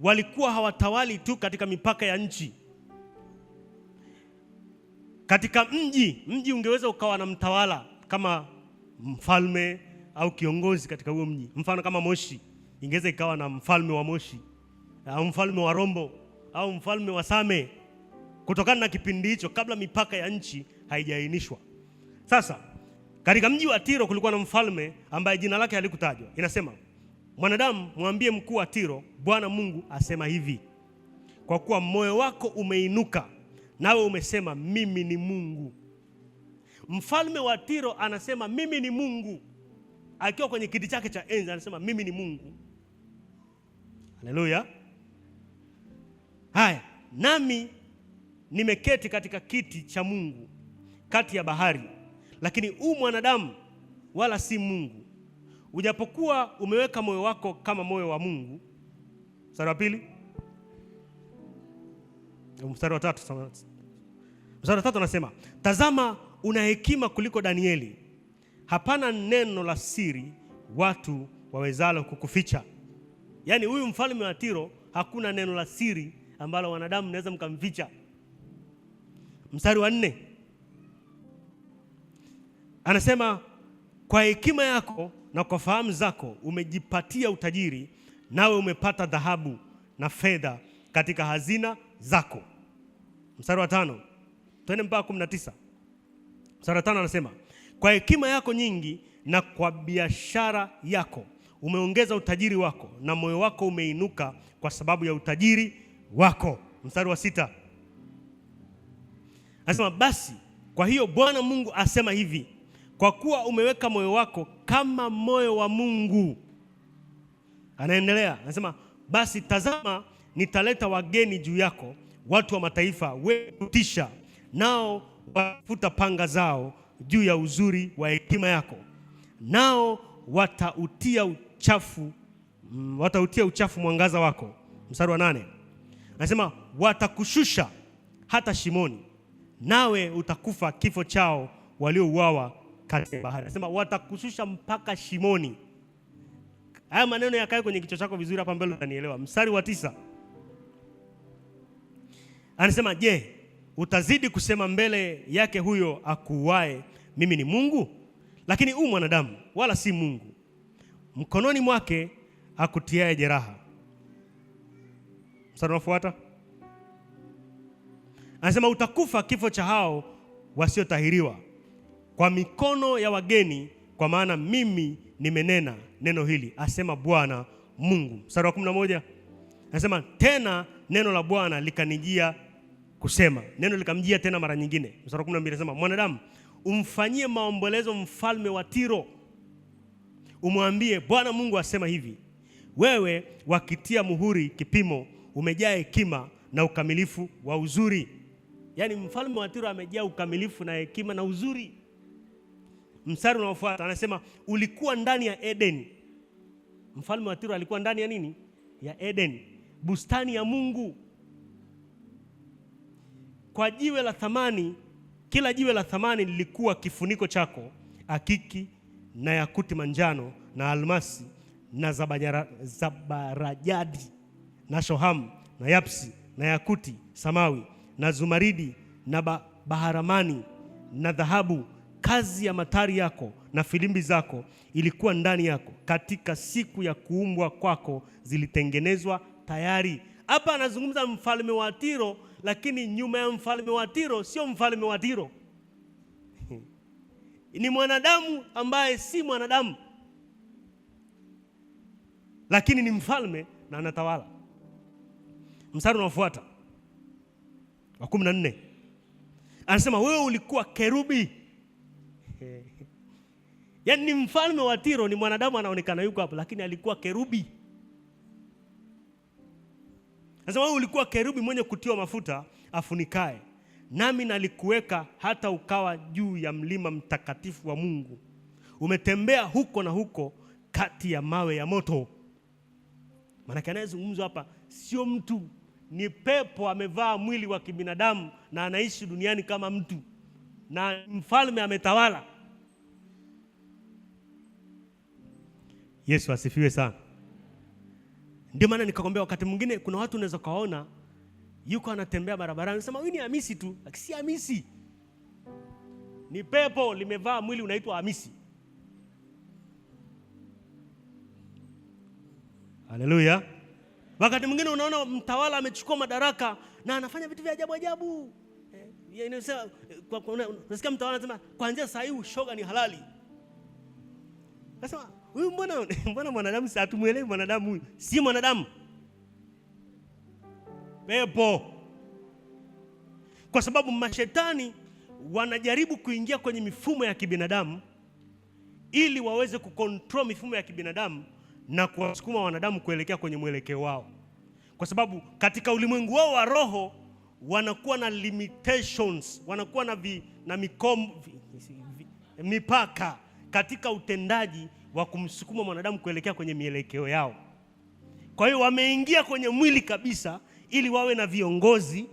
[SPEAKER 1] walikuwa hawatawali tu katika mipaka ya nchi, Katika mji ungeweza ukawa na mtawala kama mfalme au kiongozi katika huo mji. Mfano kama Moshi, ingeweza ikawa na mfalme wa Moshi au mfalme wa Rombo au mfalme wa Same, kutokana na kipindi hicho kabla mipaka ya nchi haijaainishwa. Sasa katika mji wa Tiro kulikuwa na mfalme ambaye jina lake halikutajwa. Inasema, mwanadamu, mwambie mkuu wa Tiro, Bwana Mungu asema hivi, kwa kuwa moyo wako umeinuka, nawe umesema mimi ni Mungu. Mfalme wa Tiro anasema mimi ni Mungu, akiwa kwenye kiti chake cha enzi anasema mimi ni Mungu. Haleluya. Haya, nami nimeketi katika kiti cha Mungu kati ya bahari, lakini mwanadamu wala si Mungu. Ujapokuwa umeweka moyo wako kama moyo wa Mungu. Mstari wa pili. Mstari wa tatu anasema, tazama una hekima kuliko Danieli. Hapana neno la siri watu wawezalo kukuficha. Yaani huyu mfalme wa Tiro hakuna neno la siri ambalo wanadamu naweza mkamficha. Mstari wa 4 anasema, kwa hekima yako na kwa fahamu zako umejipatia utajiri, nawe umepata dhahabu na fedha katika hazina zako. Mstari wa 5, twende mpaka 19. Mstari wa 5 anasema, kwa hekima yako nyingi na kwa biashara yako umeongeza utajiri wako, na moyo wako umeinuka kwa sababu ya utajiri wako. Mstari wa 6 anasema, basi kwa hiyo Bwana Mungu asema hivi, kwa kuwa umeweka moyo wako kama moyo wa Mungu. Anaendelea, anasema, basi tazama nitaleta wageni juu yako, watu wa mataifa wenye kutisha, nao wafuta panga zao juu ya uzuri wa hekima yako, nao watautia uchafu mwangaza wako. Mstari wa 8 anasema, watakushusha hata shimoni, nawe utakufa kifo chao waliouawa katika bahari. Anasema watakushusha mpaka shimoni. Haya maneno yakae kwenye kichwa chako vizuri, hapa mbele utanielewa. Mstari wa 9 anasema, je, utazidi kusema mbele yake huyo akuuae, mimi ni Mungu? Lakini mwanadamu wala si Mungu, mkononi mwake akutiaye jeraha. Mstari unafuata anasema, utakufa kifo cha hao wasiotahiriwa kwa mikono ya wageni, kwa maana mimi nimenena neno hili, asema Bwana Mungu. Mstari wa 11 anasema, tena neno la Bwana likanijia kusema. Neno likamjia tena mara nyingine. Mstari wa 12 anasema, mwanadamu, umfanyie maombolezo mfalme wa Tiro, umwambie Bwana Mungu asema hivi, wewe wakitia muhuri kipimo, umejaa hekima na ukamilifu wa uzuri. Yaani mfalme wa Tiro amejaa ukamilifu na hekima na uzuri. Mstari unaofuata anasema, ulikuwa ndani ya Eden. Mfalme wa Tiro alikuwa ndani ya nini? Ya Eden, bustani ya Mungu. Kwa jiwe la thamani, kila jiwe la thamani lilikuwa kifuniko chako, akiki na yakuti manjano na almasi na zabarajadi na shohamu na yapsi na yakuti samawi na zumaridi na baharamani na dhahabu. Kazi ya matari yako na filimbi zako ilikuwa ndani yako, katika siku ya kuumbwa kwako zilitengenezwa tayari. Hapa anazungumza mfalme wa Tiro, lakini nyuma ya mfalme wa Tiro sio mfalme wa Tiro. Ni mwanadamu ambaye si mwanadamu, lakini ni mfalme na anatawala. Mstari unaofuata wa 14 anasema, wewe ulikuwa kerubi. Yaani ni mfalme wa Tiro, ni mwanadamu anaonekana yuko hapo, lakini alikuwa kerubi. Anasema wewe ulikuwa kerubi mwenye kutiwa mafuta afunikae, nami nalikuweka hata ukawa juu ya mlima mtakatifu wa Mungu. Umetembea huko na huko kati ya mawe ya moto. Maana anayezungumzwa hapa sio mtu, ni pepo amevaa mwili wa kibinadamu na anaishi duniani kama mtu, na mfalme ametawala. Yesu asifiwe sana. Ndio maana nikakwambia wakati mwingine kuna watu unaweza kaona yuko anatembea barabarani, unasema huyu ni Hamisi tu, lakini si Hamisi. ni pepo limevaa mwili unaitwa Hamisi. Haleluya. Wakati mwingine unaona mtawala amechukua madaraka na anafanya vitu vya ajabu ajabu. Unasikia mtawala anasema kuanzia saa hii ushoga ni halali. Sasa huyu mbona mwanadamu si hatumuelewi mwanadamu huyu? Si mwanadamu. Pepo. Kwa sababu mashetani wanajaribu kuingia kwenye mifumo ya kibinadamu ili waweze kucontrol mifumo ya kibinadamu na kuwasukuma wanadamu kuelekea kwenye mwelekeo wao. Kwa sababu katika ulimwengu wao wa roho wanakuwa na limitations, wanakuwa na mipaka katika utendaji wa kumsukuma mwanadamu kuelekea kwenye mielekeo yao. Kwa hiyo wameingia kwenye mwili kabisa ili wawe na viongozi.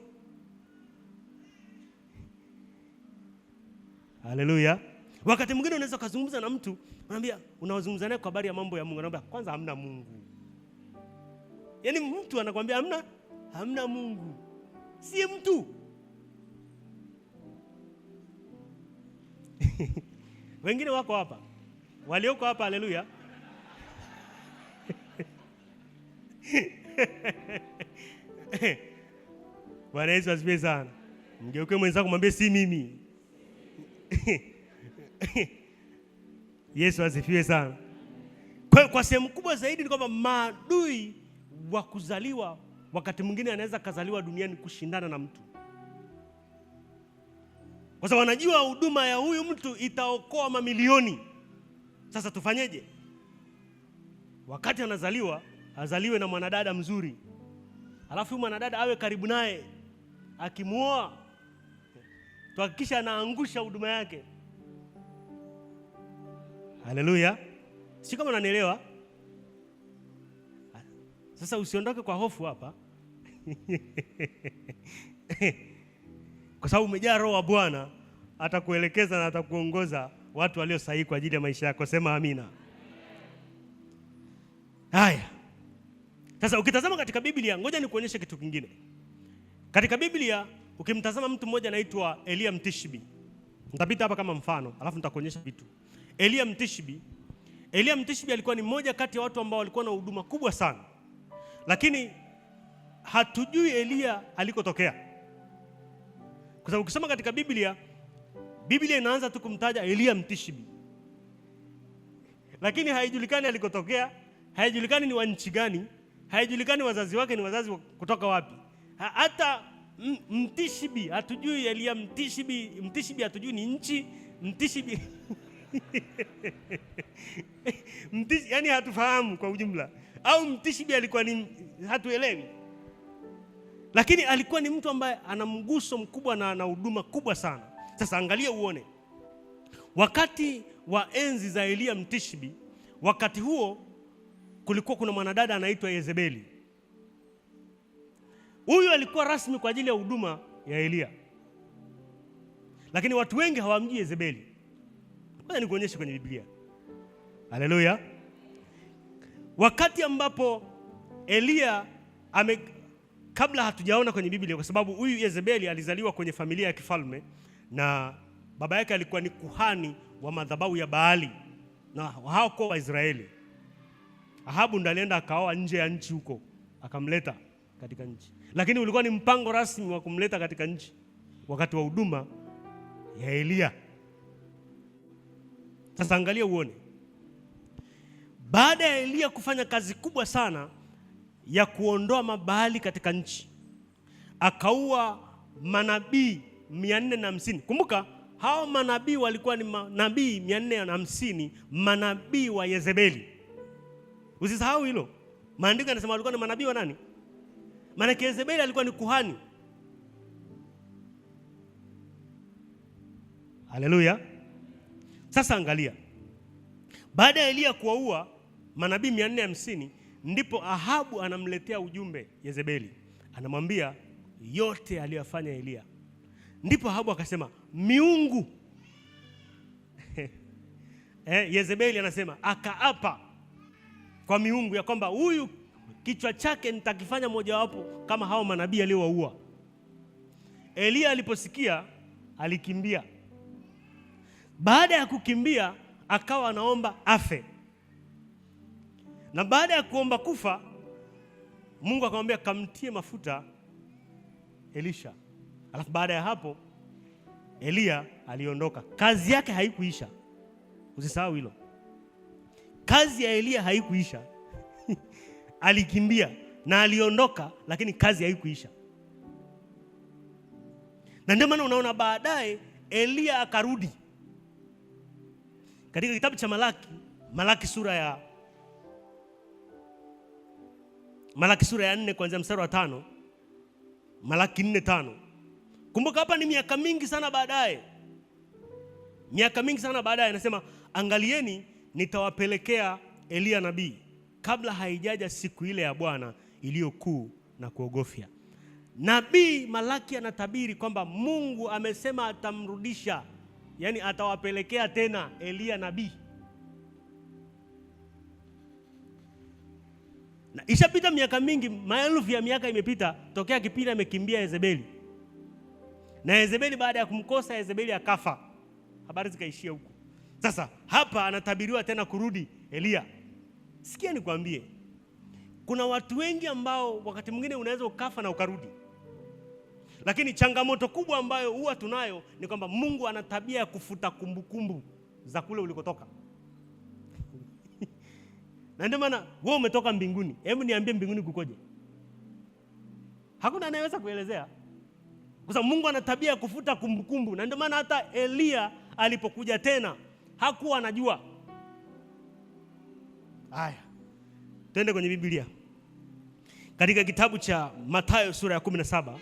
[SPEAKER 1] Haleluya. Wakati mwingine unaweza kuzungumza na mtu, unamwambia unazungumza naye kwa habari ya mambo ya Mungu, anamwambia kwanza hamna Mungu. Yaani mtu anakuambia hamna Mungu. Si mtu. Wengine wako hapa. Walioko hapa, haleluya. Bwana Yesu asifiwe sana. Mgeuke mwenzako mwambie si mimi. Yesu asifiwe sana. Kwa sehemu kubwa zaidi ni kwamba maadui wa kuzaliwa wakati mwingine anaweza kazaliwa duniani kushindana na mtu. Kwa sababu wanajua huduma ya huyu mtu itaokoa mamilioni. Sasa tufanyeje? Wakati anazaliwa, azaliwe na mwanadada mzuri. Alafu huyu mwanadada awe karibu naye. Akimuoa, tuhakikisha anaangusha huduma yake. Haleluya. Si kama unanielewa? Sasa usiondoke kwa hofu hapa. Kwa sababu umejaa Roho wa Bwana, atakuelekeza na atakuongoza watu walio sahihi kwa ajili ya maisha yako. Sema amina. Haya. Sasa ukitazama katika Biblia, ngoja nikuonyeshe kitu kingine. Katika Biblia ukimtazama mtu mmoja anaitwa Elia Mtishbi. Nitapita hapa kama mfano, alafu nitakuonyesha vitu. Elia Mtishbi alikuwa ni mmoja kati ya watu ambao walikuwa na huduma kubwa sana. Lakini hatujui Elia alikotokea. Kwa sababu ukisoma katika Biblia inaanza tu kumtaja Elia Mtishbi. Lakini haijulikani alikotokea, haijulikani ni wa nchi gani, haijulikani wazazi wake ni wazazi kutoka wapi. Hata Mtishbi hatujui Elia Mtishbi hatujui ni nchi Mtishbi. Yani hatufahamu kwa ujumla. Au Mtishbi alikuwa ni hatuelewi. Lakini alikuwa ni mtu ambaye ana mguso mkubwa na ana huduma kubwa sana. Sasa angalia uone. Wakati wa enzi za Elia Mtishbi, wakati huo kulikuwa kuna mwanadada anaitwa Yezebeli. Huyu alikuwa rasmi kwa ajili ya huduma ya Elia. Lakini watu wengi hawamjui Yezebeli. Ngoja nikuonyeshe kwenye Biblia. Haleluya. Wakati ambapo Elia kabla hatujaona kwenye Biblia, kwa sababu huyu Yezebeli alizaliwa kwenye familia ya kifalme na baba yake alikuwa ni kuhani wa madhabahu ya Baali na hao kwa Waisraeli. Ahabu ndiye alienda akaoa nje ya nchi huko, akamleta katika nchi. Lakini ulikuwa ni mpango rasmi wa kumleta katika nchi wakati wa huduma ya Elia. Sasa angalia uone. Baada ya Elia kufanya kazi kubwa sana ya kuondoa mabaali katika nchi, akaua manabii 450. Kumbuka hao manabii walikuwa ni manabii 450, manabii wa Yezebeli. Usisahau hilo. Maandiko yanasema walikuwa ni manabii wa nani? Maana Yezebeli alikuwa ni kuhani. Haleluya. Sasa angalia. Baada ya Elia kuwaua manabii 450, ndipo Ahabu anamletea ujumbe Yezebeli. Anamwambia yote aliyofanya Elia. Ndipo Ahabu akasema miungu. Yezebeli anasema akaapa kwa miungu ya kwamba huyu kichwa chake nitakifanya mojawapo kama hao manabii aliowaua. Elia aliposikia alikimbia. Baada ya kukimbia akawa anaomba afe, na baada ya kuomba kufa, Mungu akamwambia kamtie mafuta Elisha. Alafu baada ya hapo Elia aliondoka. Kazi yake haikuisha, usisahau hilo. Kazi ya Elia haikuisha. Alikimbia na aliondoka, lakini kazi haikuisha. Na ndio maana unaona baadaye Elia akarudi. Katika kitabu cha Malaki sura ya 4 kuanzia mstari wa 5. Malaki 4:5. Kumbuka hapa ni miaka mingi sana baadaye. Miaka mingi sana baadaye anasema, angalieni nitawapelekea Elia nabii kabla haijaja siku ile ya Bwana iliyokuu na kuogofya. Nabii Malaki anatabiri kwamba Mungu amesema atamrudisha, yani atawapelekea tena Elia nabii. Na ishapita miaka mingi, maelfu ya miaka imepita tokea kipindi amekimbia Yezebeli. Na Yezebeli baada ya kumkosa Yezebeli akafa. Habari zikaishia huko. Sasa hapa anatabiriwa tena kurudi Elia. Sikia nikwambie, kuna watu wengi ambao wakati mwingine unaweza ukafa na ukarudi. Lakini changamoto kubwa ambayo huwa tunayo ni kwamba Mungu ana tabia ya kufuta kumbukumbu za kule ulikotoka. Na ndio maana wewe umetoka mbinguni. Hebu niambie mbinguni kukoje? Hakuna anayeweza kuelezea. Kwa sababu Mungu ana tabia ya kufuta kumbukumbu. Na ndio maana hata Elia alipokuja tena hakuwa anajua. Haya, twende kwenye Biblia. Katika kitabu cha Mathayo sura ya 17.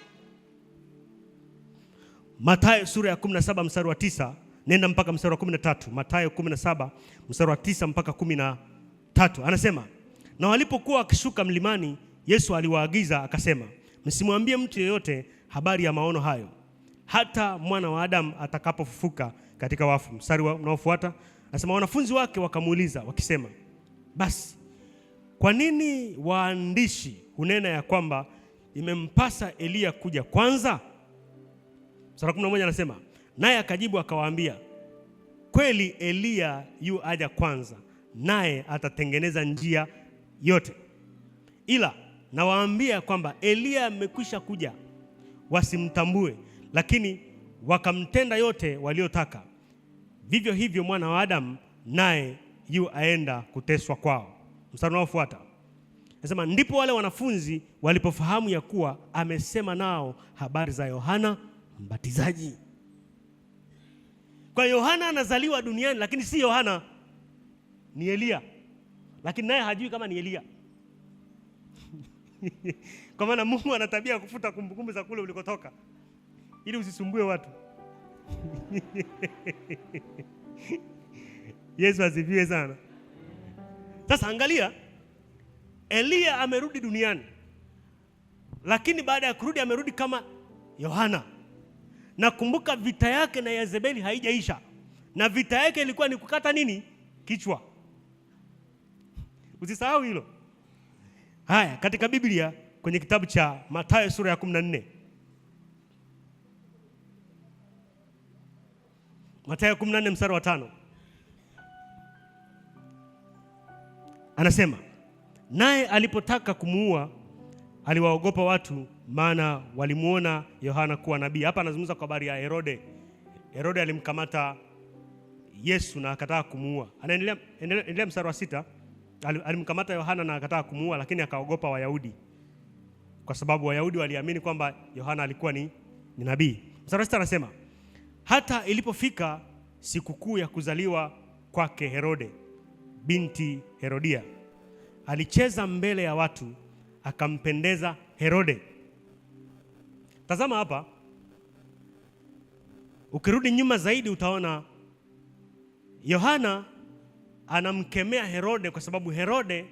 [SPEAKER 1] Mathayo sura ya 17 mstari wa 9, nenda mpaka mstari wa 13. Mathayo 17 mstari wa 9 mpaka 13. Anasema, na walipokuwa wakishuka mlimani, Yesu aliwaagiza akasema, msimwambie mtu yeyote habari ya maono hayo hata mwana wa Adamu atakapofufuka katika wafu. Mstari unaofuata anasema, wanafunzi wake wakamuuliza wakisema, basi kwa nini waandishi hunena ya kwamba imempasa Elia kuja kwanza? Mstari 11 anasema, naye akajibu akawaambia, kweli Elia yu aja kwanza, naye atatengeneza njia yote. Ila nawaambia kwamba Elia amekwisha kuja, wasimtambue, lakini wakamtenda yote waliotaka. Vivyo hivyo mwana wa Adamu naye yu aenda kuteswa kwao. Mstari unaofuata anasema, ndipo wale wanafunzi walipofahamu ya kuwa amesema nao habari za Yohana Mbatizaji. Kwa Yohana anazaliwa duniani, lakini si Yohana, ni Elia. Lakini naye hajui kama ni Elia. Kwa maana Mungu ana tabia kufuta kumbukumbu za kule ulikotoka ili usisumbue watu. Yesu asifiwe sana. Sasa angalia, Elia amerudi duniani, lakini baada ya kurudi amerudi kama Yohana. Na kumbuka vita yake na Yezebeli haijaisha. Na vita yake ilikuwa ni kukata nini? Kichwa. Usisahau hilo. Haya, katika Biblia kwenye kitabu cha Mathayo sura ya 14. Mathayo 14 mstari wa 5. Anasema, naye alipotaka kumuua aliwaogopa watu, maana walimuona Yohana kuwa nabii. Hapa anazungumza kwa habari ya Herode. Herode alimkamata Yesu na akataka kumuua. Anaendelea mstari wa 6. Alimkamata Yohana na akataka kumuua, lakini akaogopa Wayahudi, kwa sababu Wayahudi waliamini kwamba Yohana alikuwa ni nabii. Mstari wa 6 anasema, hata ilipofika sikukuu ya kuzaliwa kwake Herode binti Herodia, alicheza mbele ya watu akampendeza Herode. Tazama hapa, ukirudi nyuma zaidi utaona Yohana anamkemea Herode kwa sababu Herode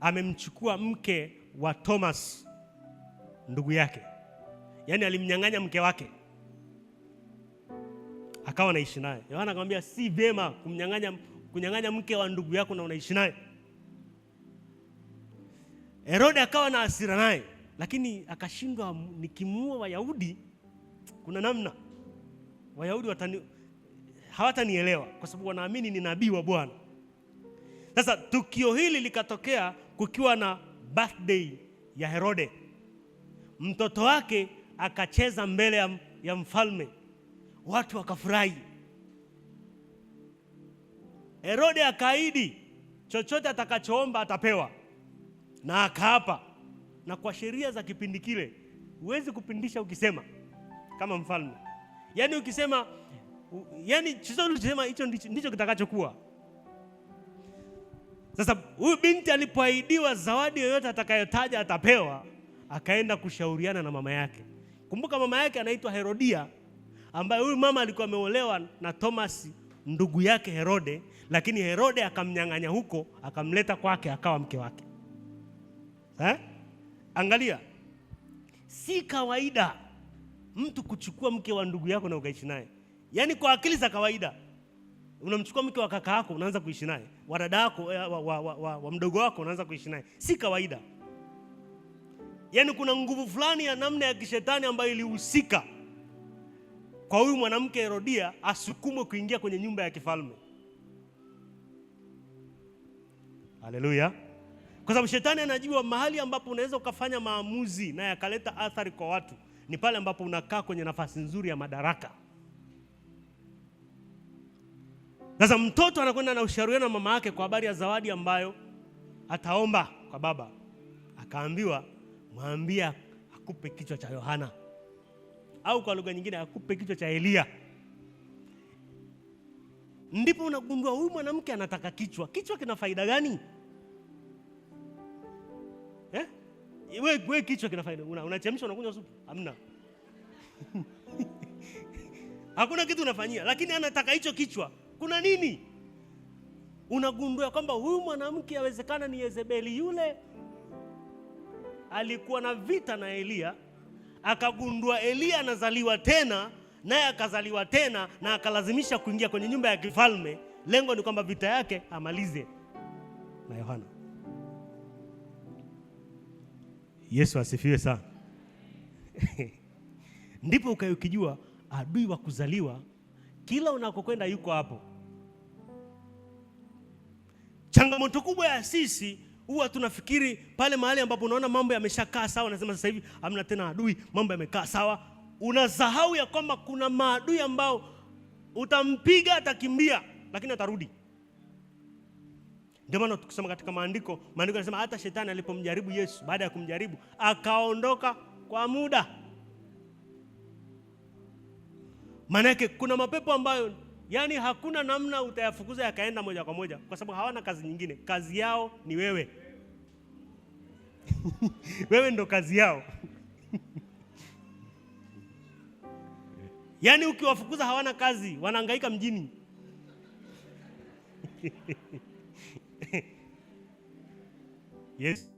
[SPEAKER 1] amemchukua mke wa Thomas ndugu yake. Yaani alimnyang'anya mke wake, akawa anaishi naye. Yohana akamwambia si vyema kunyang'anya mke wa ndugu yako na unaishi naye. Herode akawa na hasira naye, lakini akashindwa. Nikimuua Wayahudi kuna namna, Wayahudi hawatanielewa kwa sababu wanaamini ni nabii wa Bwana. Sasa tukio hili likatokea kukiwa na birthday ya Herode. Mtoto wake akacheza mbele ya mfalme, watu wakafurahi. Herode akaahidi chochote atakachoomba atapewa, na akaapa. Na kwa sheria za kipindi kile huwezi kupindisha ukisema kama mfalme. Yaani ukisema, yaani chochote ulichosema hicho ndicho kitakachokuwa. Sasa huyu binti alipoahidiwa zawadi yoyote atakayotaja atapewa, akaenda kushauriana na mama yake. Kumbuka mama yake anaitwa Herodia, ambaye huyu mama alikuwa ameolewa na Thomas ndugu yake Herode, lakini Herode akamnyang'anya huko, akamleta kwake akawa mke wake. Angalia, si kawaida mtu kuchukua mke wa ndugu yako na ukaishi naye. Yaani kwa akili za kawaida unamchukua mke wa kaka yako unaanza kuishi naye, wa dada yako wa mdogo wako unaanza kuishi naye. Si kawaida. Yaani kuna nguvu fulani ya namna ya kishetani ambayo ilihusika kwa huyu mwanamke Herodia asukumwe kuingia kwenye nyumba ya kifalme. Haleluya. Kwa sababu shetani anajua mahali ambapo unaweza ukafanya maamuzi na yakaleta athari kwa watu ni pale ambapo unakaa kwenye nafasi nzuri ya madaraka. Sasa mtoto anakwenda na ushauriana na mama yake kwa habari ya zawadi ambayo ataomba kwa baba. Akaambiwa, mwambie akupe kichwa cha Yohana, au kwa lugha nyingine akupe kichwa cha Elia. Ndipo unagundua huyu mwanamke anataka kichwa. Kichwa kina faida gani? Wewe kichwa kina faida. Unachemsha unakunywa supu? Hamna. Hakuna kitu unafanyia, lakini anataka hicho kichwa. Kuna nini? Unagundua kwamba huyu mwanamke yawezekana ni Yezebeli yule alikuwa na vita na Elia, akagundua Elia anazaliwa tena, naye akazaliwa tena, na akalazimisha kuingia kwenye nyumba ya kifalme. Lengo ni kwamba vita yake amalize na Yohana. Yesu asifiwe sana. Ndipo ukijua adui wa kuzaliwa kila unakokwenda yuko hapo. Changamoto kubwa ya sisi huwa tunafikiri pale mahali ambapo unaona mambo yameshakaa sawa, nasema sasa hivi hamna tena adui, mambo yamekaa sawa. Unasahau ya kwamba kuna maadui ambao utampiga atakimbia, lakini atarudi. Ndio maana tukisoma katika maandiko yanasema hata shetani alipomjaribu Yesu, baada ya kumjaribu akaondoka kwa muda. Maana yake kuna mapepo ambayo yani hakuna namna utayafukuza yakaenda moja kwa moja, kwa sababu hawana kazi nyingine. Kazi yao ni wewe. Wewe ndo kazi yao. Yani ukiwafukuza hawana kazi, wanahangaika mjini. Yes.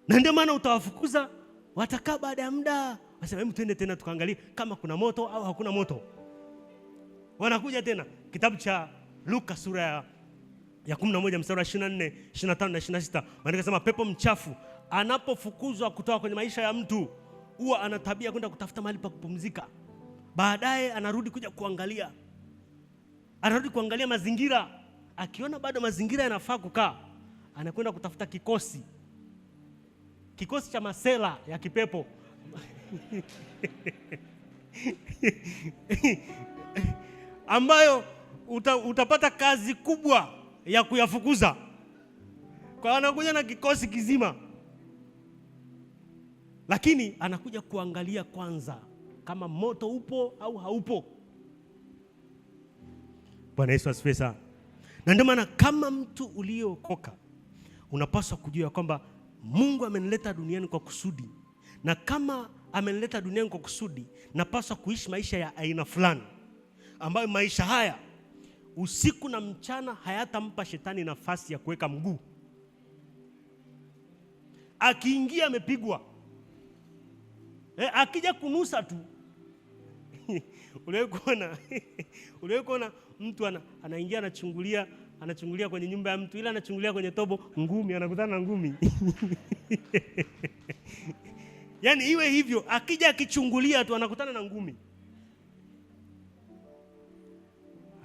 [SPEAKER 1] Na ndio maana utawafukuza, watakaa baada ya muda, wasema hebu twende tena tukaangalie kama kuna moto au hakuna moto. Wanakuja tena. Kitabu cha Luka sura ya 11 mstari wa 24, 25 na 26. Maandiko sema pepo mchafu anapofukuzwa kutoka kwenye maisha ya mtu huwa ana tabia kwenda kutafuta mahali pa kupumzika. Baadaye anarudi kuja kuangalia. Anarudi kuangalia mazingira. Akiona bado mazingira yanafaa kukaa, anakwenda kutafuta kikosi cha masela ya kipepo. Ambayo utapata kazi kubwa ya kuyafukuza. Kwa anakuja na kikosi kizima, lakini anakuja kuangalia kwanza kama moto upo au haupo. Bwana Yesu asifiwe sana. Na ndio maana kama mtu uliokoka unapaswa kujua kwamba Mungu amenileta duniani kwa kusudi, na kama amenileta duniani kwa kusudi napaswa kuishi maisha ya aina fulani, ambayo maisha haya usiku na mchana hayatampa shetani nafasi ya kuweka mguu. Akiingia amepigwa. Akija kunusa tu. Uliwahi kuona mtu anaingia anachungulia kwenye nyumba ya mtu, ila anachungulia kwenye tobo, ngumi, anakutana na ngumi. Yaani iwe hivyo, akija akichungulia tu anakutana na ngumi.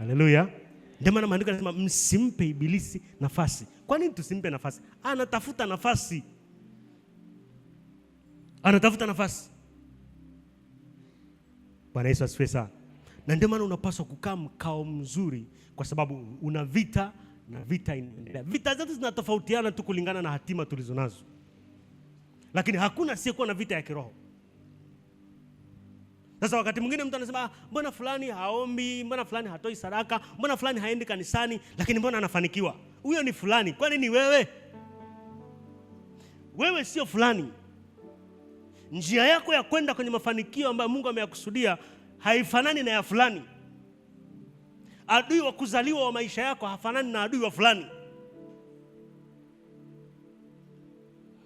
[SPEAKER 1] Haleluya. Ndio maana maandiko yanasema msimpe ibilisi nafasi. Kwa nini tusimpe nafasi? Anatafuta nafasi. Anatafuta nafasi. Bwana Yesu asifiwe sana. Na ndio maana unapaswa kukaa mkao mzuri, kwa sababu una vita na vita inaendelea. Vita zetu zinatofautiana tu kulingana na hatima tulizonazo. Lakini hakuna asiyekuwa na vita ya kiroho. Sasa wakati mwingine mtu anasema mbona fulani haombi, mbona fulani hatoi sadaka, mbona fulani haendi kanisani, lakini mbona anafanikiwa? Huyo ni fulani. Kwani ni wewe? Wewe sio fulani. Njia yako ya kwenda kwenye mafanikio ambayo Mungu ameyakusudia haifanani na ya fulani. Adui wa kuzaliwa wa maisha yako hafanani na adui wa fulani.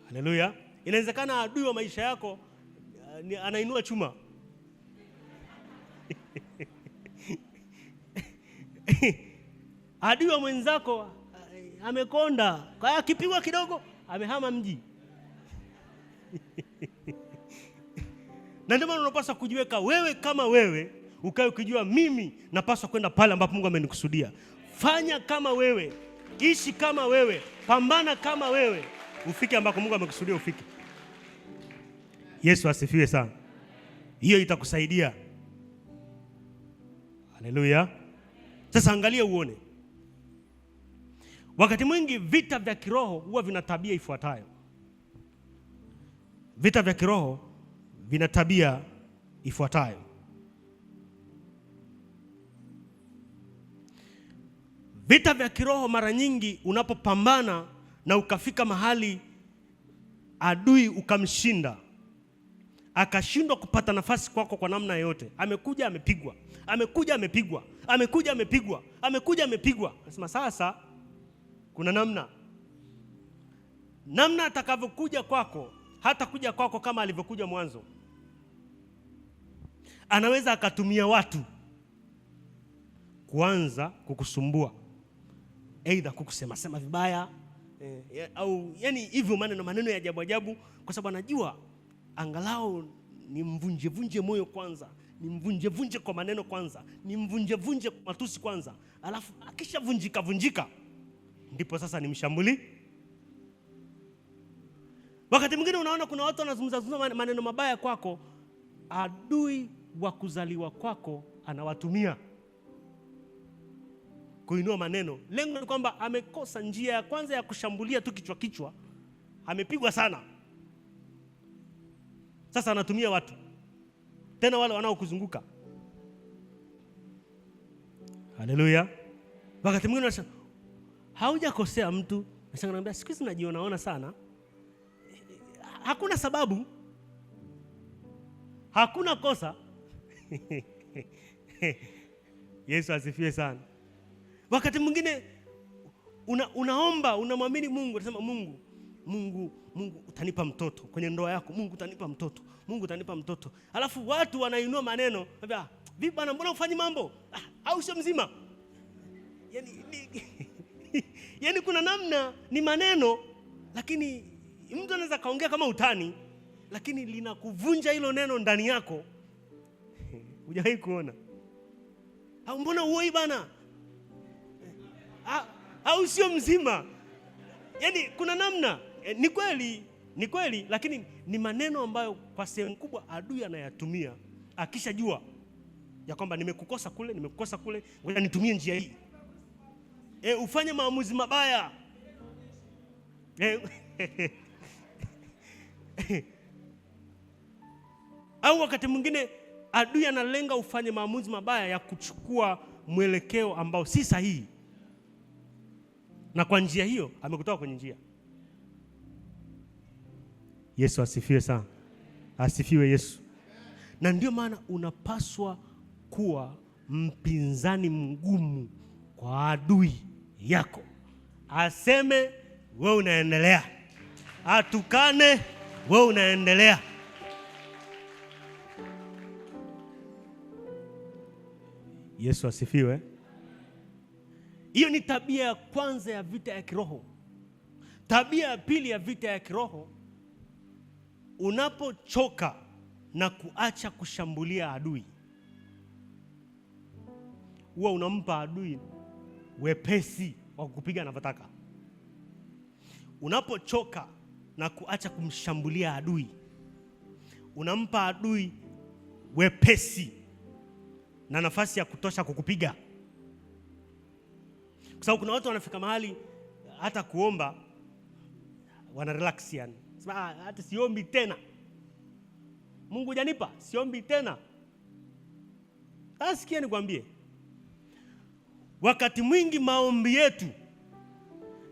[SPEAKER 1] Haleluya. Inawezekana adui wa maisha yako anainua chuma. Adui wa mwenzako amekonda, kwa hiyo akipigwa kidogo amehama mji. Na ndio maana unapaswa kujiweka wewe kama wewe, ukae ukijua mimi napaswa kwenda pale ambapo Mungu amenikusudia. Fanya kama wewe, ishi kama wewe, pambana kama wewe, ufike ambako Mungu amekusudia ufike. Yesu asifiwe sana. Hiyo itakusaidia. Haleluya. Sasa angalia uone. Wakati mwingi vita vya kiroho huwa vina tabia ifuatayo. Vita vya kiroho vina tabia ifuatayo. Vita vya kiroho mara nyingi unapopambana na ukafika mahali adui ukamshinda, akashindwa kupata nafasi kwako kwa namna yote. Amekuja amepigwa, amekuja amepigwa, amekuja amepigwa, amekuja amepigwa. Nasema sasa kuna namna atakavyokuja kwako, hata kuja kwako kama alivyokuja mwanzo. Anaweza akatumia watu kuanza kukusumbua, aidha kukusema vibaya, au yani hivyo maneno ya ajabu, kwa sababu anajua angalau nimvunje moyo kwanza, nimvunje kwa maneno kwanza, nimvunje kwa matusi kwanza, alafu akishavunjika ndipo sasa nimshambuli. Wakati mwingine unaona kuna watu wanazungumza maneno mabaya kwako, adui wa kuzaliwa kwako anawatumia kuinua maneno. Lengo ni kwamba amekosa njia ya kwanza ya kushambulia tu kichwa, amepigwa sana. Sasa anatumia watu, tena wale wanaokuzunguka. Haleluya. Wakati mwingine unasema haujakosea mtu, nashangaa siku hizi najionaona sana. Hakuna sababu, hakuna kosa. Yesu asifiwe sana. Wakati mwingine unaomba, unamwamini Mungu, unasema Mungu utanipa mtoto kwenye ndoa yako, Mungu utanipa mtoto, Mungu utanipa mtoto. Alafu watu wanainua maneno, vipi bwana, mbona ufanyi mambo? Au sio mzima? Yani kuna namna ni maneno, lakini mtu anaweza kaongea kama utani, lakini linakuvunja hilo neno ndani yako. Hujawahi kuona? Au mbona uoi bana? Au sio mzima? Yani kuna namna, ni kweli, lakini ni maneno ambayo kwa sehemu kubwa adui anayatumia. Akishajua ya kwamba nimekukosa kule, ngoja nitumie njia hii. Ufanye maamuzi mabaya. Au wakati mwingine adui analenga ufanye maamuzi mabaya ya kuchukua mwelekeo ambao si sahihi. Na kwa njia hiyo amekutoa kwenye njia. Yesu asifiwe sana. Asifiwe Yesu. Na ndio maana unapaswa kuwa mpinzani mgumu kwa adui yako. Aseme wewe unaendelea, atukane wewe unaendelea. Yesu asifiwe. Hiyo ni tabia ya kwanza ya vita ya kiroho. Tabia ya pili ya vita ya kiroho, unapochoka na kuacha kushambulia adui, huwa unampa adui wepesi wa kukupiga anavyotaka. Unapochoka na kuacha kumshambulia adui, unampa adui wepesi na nafasi ya kutosha kukupiga. Kwa sababu kuna watu wanafika mahali hata kuomba wana relax yani. Sema hata siombi tena. Mungu hajanipa, siombi tena. Asikia nikwambie. Wakati mwingi maombi yetu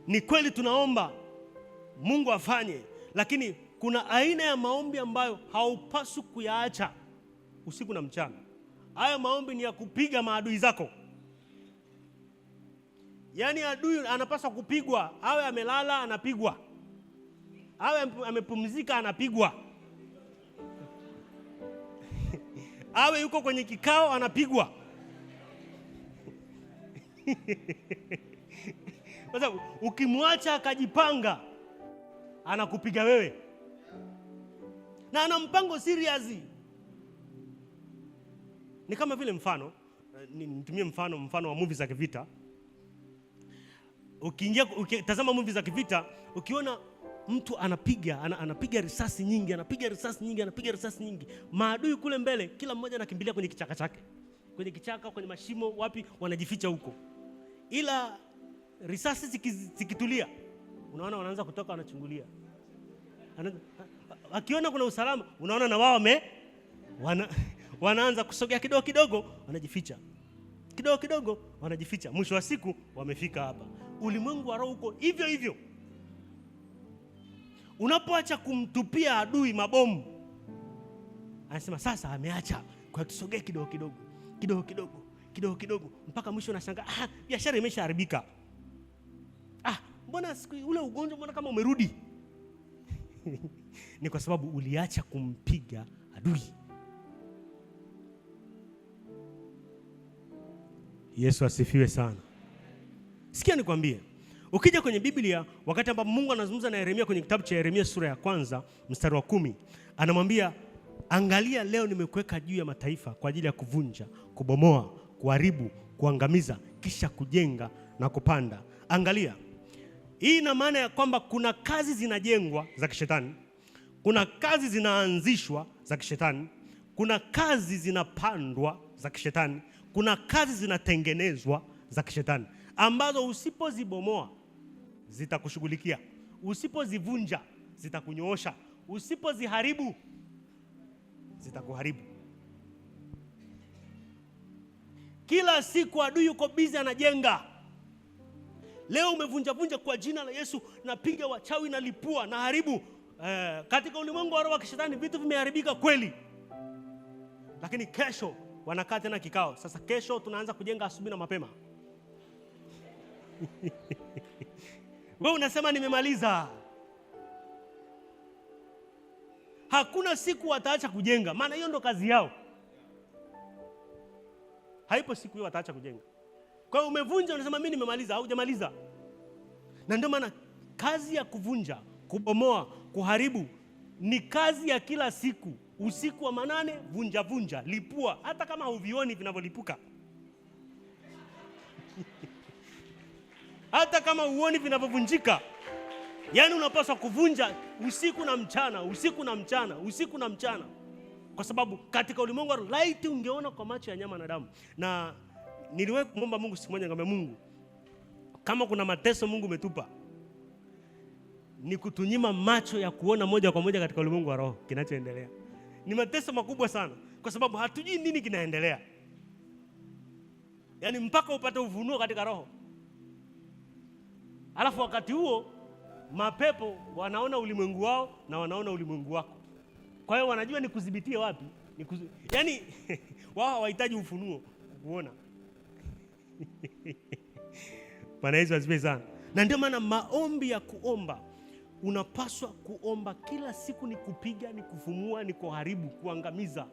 [SPEAKER 1] ni kweli tunaomba Mungu afanye, lakini kuna aina ya maombi ambayo haupaswi kuyaacha usiku na mchana. Haya maombi ni ya kupiga maadui zako. Yaani adui anapaswa kupigwa, awe amelala anapigwa, awe amepumzika anapigwa, awe yuko kwenye kikao anapigwa. Kwa sababu ukimwacha akajipanga anakupiga wewe. Na ana mpango serious. Ni kama vile mfano, nitumie mfano wa movie za kivita. Ukitazama movie za kivita, ukiona mtu anapiga risasi nyingi, maadui kule mbele kila mmoja anakimbilia kwenye kichaka chake. Kwenye kichaka, kwenye mashimo, wapi wanajificha huko. Ila risasi zikitulia, unaona wanaanza kutoka wanachungulia. Akiona kuna usalama, unaona na wao wanaanza kusogea kidogo wanajificha. Kidogo wanajificha. Mwisho wa siku wamefika hapa. Ulimwengu wa roho uko hivyo hivyo. Unapoacha kumtupia adui mabomu, anasema sasa ameacha, kwa tusogee kidogo mpaka mwisho unashangaa biashara imeshaharibika. Mbona ule ugonjwa mbona kama umerudi? Ni kwa sababu uliacha kumpiga adui. Yesu asifiwe sana. Sikia nikwambie, ukija kwenye Biblia, wakati ambapo Mungu anazungumza na Yeremia kwenye kitabu cha Yeremia sura ya 1 mstari wa 10, anamwambia, angalia leo nimekuweka juu ya mataifa kwa ajili ya kuvunja, kubomoa, kuharibu, kuangamiza, kisha kujenga na kupanda. Angalia. Hii ina maana ya kwamba kuna kazi zinajengwa za kishetani, kuna kazi zinaanzishwa za kishetani, kuna kazi zinapandwa za kishetani, kuna kazi zinatengenezwa za kishetani ambazo usipozibomoa zitakushughulikia, usipozivunja zitakunyoosha, usipoziharibu zitakuharibu. Kila siku adui yuko busy anajenga. Leo umevunja kwa jina la Yesu, napiga wachawi na lipua na haribu. Katika ulimwengu wa roho wa kishetani vitu vimeharibika kweli. Lakini kesho wanakaa tena kikao. Sasa kesho tunaanza kujenga asubuhi na mapema. Wewe unasema nimemaliza. Hakuna siku wataacha kujenga, maana hiyo ndo kazi yao. Haipo siku hiyo wataacha kujenga. Kwa hiyo umevunja unasema mimi nimemaliza, au hujamaliza. Na ndio maana kazi ya kuvunja, kubomoa, kuharibu ni kazi ya kila siku. Usiku wa manane vunja, lipua, hata kama huvioni vinavyolipuka. Hata kama huoni vinavyovunjika. Yaani unapaswa kuvunja usiku na mchana. Kwa sababu katika ulimwengu wa light ungeona kwa macho ya nyama na damu. Na niliwahi kumwomba Mungu siku moja, nikamwambia Mungu, kama kuna mateso Mungu umetupa, ni kutunyima macho ya kuona moja kwa moja katika ulimwengu wa roho kinachoendelea. Ni mateso makubwa sana, kwa sababu hatujui nini kinaendelea. Yaani mpaka upate ufunuo katika roho. Alafu wakati huo mapepo wanaona ulimwengu wao na wanaona ulimwengu wako. Kwa hiyo wanajua ni kudhibitia wapi. Yaani wao hawahitaji ufunuo kuona. Bwana Yesu asifiwe sana. Na ndio maana maombi ya kuomba, unapaswa kuomba kila siku, ni kupiga, ni kufumua, ni kuharibu, kuangamiza.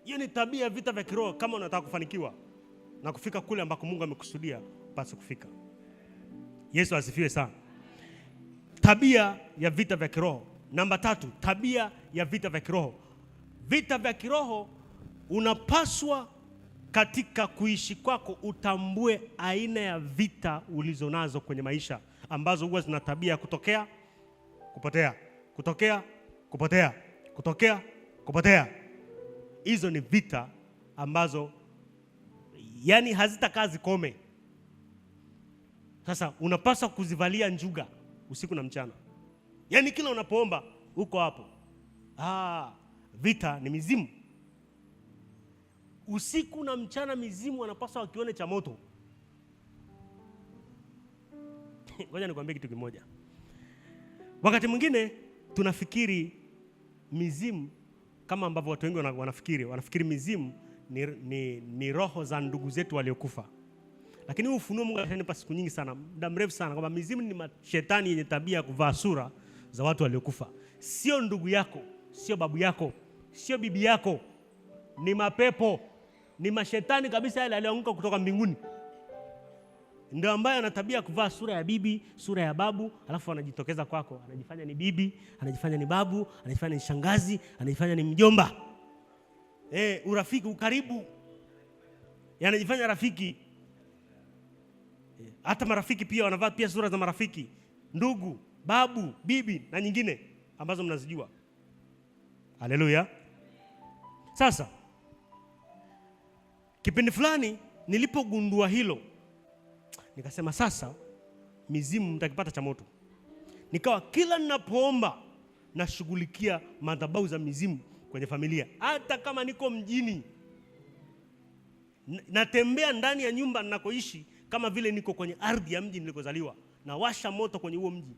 [SPEAKER 1] Hiyo ni tabia ya vita vya kiroho kama unataka kufanikiwa na kufika kule ambako Mungu amekusudia upaswe kufika. Yesu asifiwe sana. Tabia ya vita vya kiroho. Namba 3, tabia ya vita vya kiroho. Vita vya kiroho unapaswa katika kuishi kwako utambue aina ya vita ulizonazo kwenye maisha ambazo huwa zina tabia kutokea, kupotea, kutokea, kupotea, kutokea, kupotea. Hizo ni vita ambazo yani hazitakaa zikome. Sasa unapaswa kuzivalia njuga usiku na mchana. Yani kila unapoomba uko hapo. Vita ni mizimu. Usiku na mchana mizimu wanapaswa wakione cha moto. Ngoja nikwambie kitu kimoja. Wakati mwingine tunafikiri mizimu kama ambavyo watu wengi wanafikiri mizimu ni roho za ndugu zetu waliokufa. Lakini ufunuo Mungu ananipa siku nyingi sana, muda mrefu sana, kwamba mizimu ni mashetani yenye tabia ya kuvaa sura za watu waliokufa. Sio ndugu yako, sio babu yako, sio bibi yako. Ni mapepo, ni mashetani kabisa yale yaliyoanguka kutoka mbinguni. Ndio ambaye ana tabia kuvaa sura ya bibi, sura ya babu, alafu anajitokeza kwako, anajifanya ni bibi, anajifanya ni babu, anajifanya ni shangazi, anajifanya ni mjomba. Urafiki, ukaribu. Yanajifanya rafiki. Hata marafiki pia wanavaa pia sura za marafiki, ndugu, babu, bibi na nyingine ambazo mnazijua. Haleluya. Sasa kipindi fulani nilipogundua hilo, nikasema sasa mizimu mtakipata cha moto. Nikawa kila ninapoomba nashughulikia madhabahu za mizimu kwenye familia. Hata kama niko mjini, natembea ndani ya nyumba ninakoishi kama vile niko kwenye ardhi ya mji nilikozaliwa, na washa moto kwenye huo mji.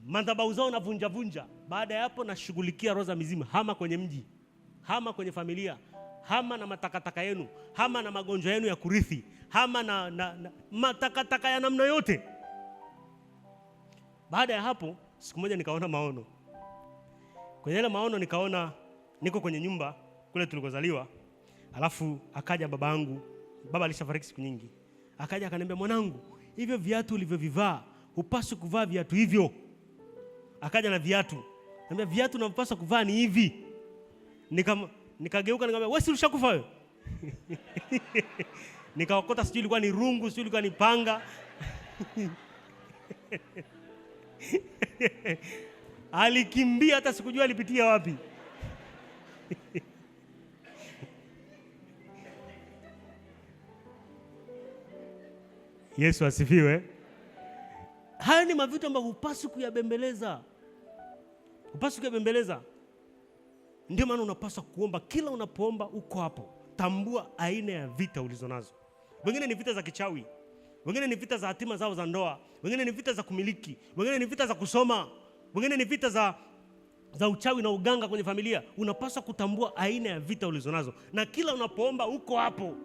[SPEAKER 1] Madhabahu zao navunja. Baada ya hapo nashughulikia roho za mizimu. Hama kwenye mji, hama kwenye familia, hama na matakataka yenu, hama na magonjwa yenu ya kurithi, hama na matakataka ya namna yote. Baada ya hapo siku moja nikaona maono. Kwenye ile maono nikaona niko kwenye nyumba kule tulikozaliwa, alafu akaja babangu. Baba alishafariki siku nyingi. Akaja akaniambia, mwanangu, hivyo viatu ulivyovivaa hupaswi kuvaa viatu hivyo. Akaja na viatu. Anambia, viatu unavyopaswa kuvaa ni hivi. Nikageuka nikamwambia, wewe si ulishakufa wewe? Nikaokota, sijui ilikuwa ni rungu, sijui ilikuwa ni panga. Alikimbia, hata sikujua alipitia wapi. Yesu asifiwe. Haya ni mavitu ambayo hupaswi kuyabembeleza. Hupaswi kuyabembeleza. Ndio maana unapaswa kuomba. Kila unapoomba uko hapo, tambua aina ya vita ulizonazo. Wengine ni vita za kichawi, wengine ni vita za hatima zao za ndoa, wengine ni vita za kumiliki, wengine ni vita za kusoma, wengine ni vita za uchawi na uganga kwenye familia. Unapaswa kutambua aina ya vita ulizonazo, na kila unapoomba uko hapo.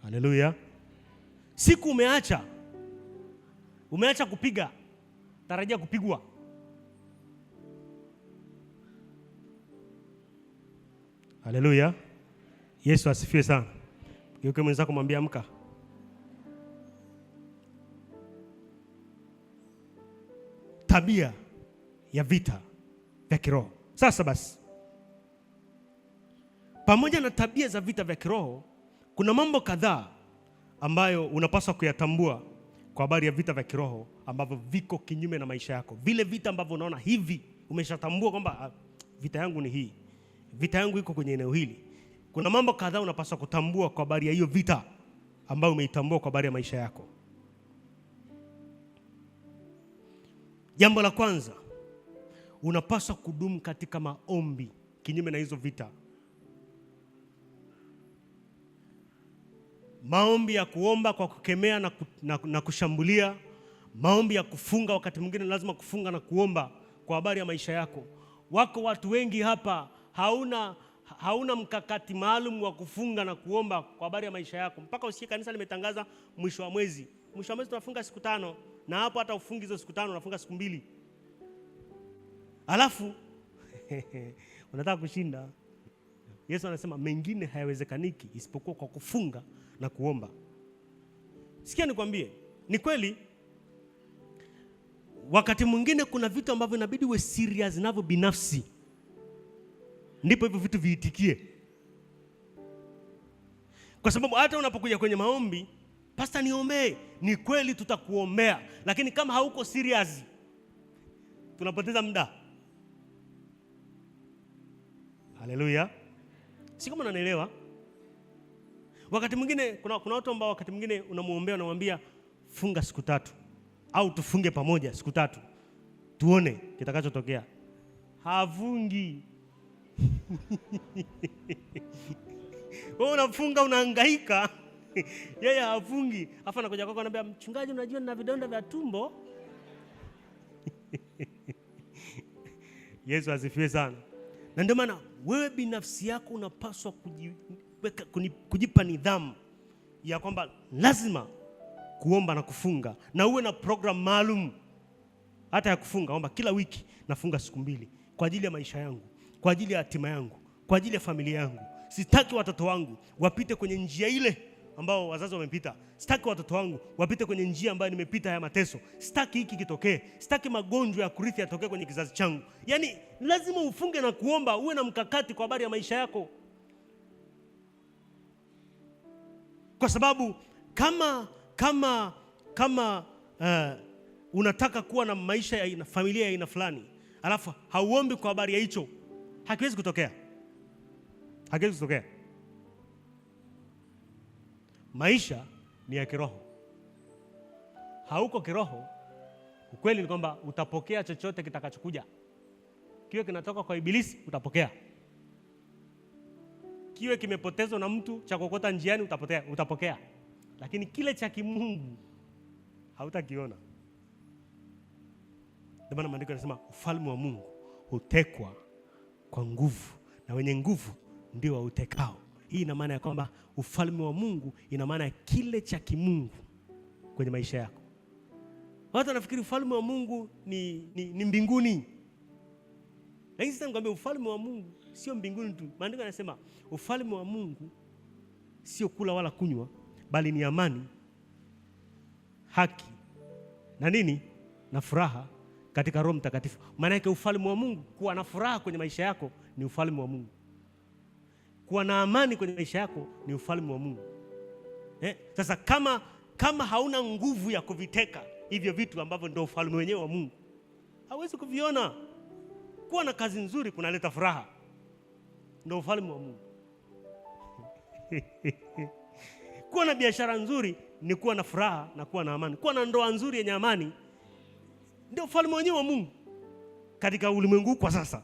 [SPEAKER 1] Haleluya. Siku umeacha kupiga, tarajia kupigwa. Haleluya. Yesu asifiwe sana. Geuke mwenzako mwambie, amka. Tabia ya vita vya kiroho. Sasa basi, pamoja na tabia za vita vya kiroho, kuna mambo kadhaa ambayo unapaswa kuyatambua kwa habari ya vita vya kiroho ambavyo viko kinyume na maisha yako. Vile vita ambavyo unaona hivi, umeshatambua kwamba vita yangu ni hii, vita yangu iko kwenye eneo hili. Kuna mambo kadhaa unapaswa kutambua kwa habari ya hiyo vita ambayo umeitambua kwa habari ya maisha yako. Jambo la kwanza, unapaswa kudumu katika maombi kinyume na hizo vita. Maombi ya kuomba kwa kukemea na kushambulia. Maombi ya kufunga, wakati mwingine lazima kufunga na kuomba kwa habari ya maisha yako. Wako watu wengi hapa hauna mkakati maalum wa kufunga na kuomba kwa habari ya maisha yako. Mpaka usikie kanisa limetangaza mwisho wa mwezi tunafunga siku 5, na hapo hata ufungi hizo siku 5, unafunga siku 2. Alafu unataka kushinda. Yesu anasema mengine hayawezekaniki isipokuwa kwa kufunga na kuomba. Sikia nikwambie, ni kweli wakati mwingine kuna vitu ambavyo inabidi uwe serious navyo binafsi. ndipo hivyo vitu viitikie. Kwa sababu hata unapokuja kwenye maombi, pastor niombee, ni kweli tutakuombea, lakini kama hauko serious tunapoteza muda. Haleluya. Si kama unanielewa? Wakati mwingine kuna watu ambao wakati mwingine unamuombea, unamwambia funga siku 3 au tufunge pamoja siku 3 tuone kitakachotokea. Hafungi. Wewe unafunga, unahangaika. Yeye hafungi. Afa anakuja kwako anambia, mchungaji, unajua nina vidonda vya tumbo. Yesu asifiwe sana. Na ndio maana wewe binafsi yako unapaswa kujipa nidhamu ya kwamba lazima kuomba na kufunga, na uwe na program maalum hata ya kufunga. Kwamba kila wiki nafunga siku 2 kwa ajili ya maisha yangu, kwa ajili ya hatima yangu, kwa ajili ya familia yangu. Sitaki watoto wangu wapite kwenye njia ile ambao wazazi wamepita. Sitaki watoto wangu wapite kwenye njia ambayo nimepita ya mateso. Sitaki hiki kitokee. Sitaki magonjwa ya kurithi yatokee kwenye kizazi changu. Yaani lazima ufunge na kuomba, uwe na mkakati kwa habari ya maisha yako. Kwa sababu kama unataka kuwa na maisha ya familia ya aina fulani, alafu hauombi kwa habari ya hicho, hakiwezi kutokea. Hakiwezi kutokea. Maisha ni ya kiroho. Hauko kiroho, ukweli ni kwamba utapokea chochote kitakachokuja. Kiwe kinatoka kwa ibilisi, utapokea. Kiwe kimepotezwa na mtu cha kokota njiani, utapokea. Lakini kile cha kimungu hautakiona. Ndio maana maandiko yanasema ufalme wa Mungu hutekwa kwa nguvu, na wenye nguvu ndio wautekao. Hii ina maana ya kwamba ufalme wa Mungu ina maana ya kile cha kimungu kwenye maisha yako. Watu wanafikiri ufalme wa Mungu ni mbinguni. Lakini sasa nikwambia ufalme wa Mungu sio mbinguni tu. Maandiko yanasema ufalme wa Mungu sio kula wala kunywa, bali ni amani, haki na nini? Na furaha katika Roho Mtakatifu. Maana yake ufalme wa Mungu, kuwa na furaha kwenye maisha yako ni ufalme wa Mungu. Kuwa na amani kwenye maisha yako ni ufalme wa Mungu. Sasa kama hauna nguvu ya kuviteka hivyo vitu ambavyo ndio ufalme wenyewe wa Mungu, hauwezi kuviona. Kuwa na kazi nzuri kunaleta furaha, ndio ufalme wa Mungu. Kuwa na biashara nzuri ni kuwa na furaha na kuwa na amani. Kuwa na ndoa nzuri yenye amani ndio ufalme wenyewe wa Mungu katika ulimwengu kwa sasa.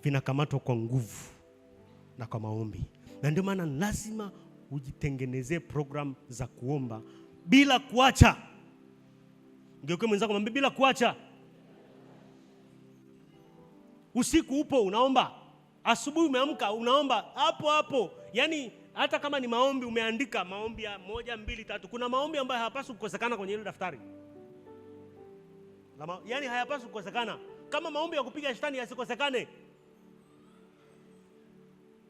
[SPEAKER 1] Vinakamatwa kwa nguvu na kwa maombi. Na ndio maana lazima ujitengenezee program za kuomba bila kuacha. Ngeuke mwenzako mwambie bila kuacha. Usiku upo unaomba, asubuhi umeamka unaomba, hapo hapo. Yaani hata kama ni maombi umeandika maombi ya 1 2 3, kuna maombi ambayo hayapaswi kukosekana kwenye ile daftari. Yaani hayapaswi kukosekana. Kama maombi ya kupiga shetani yasikosekane.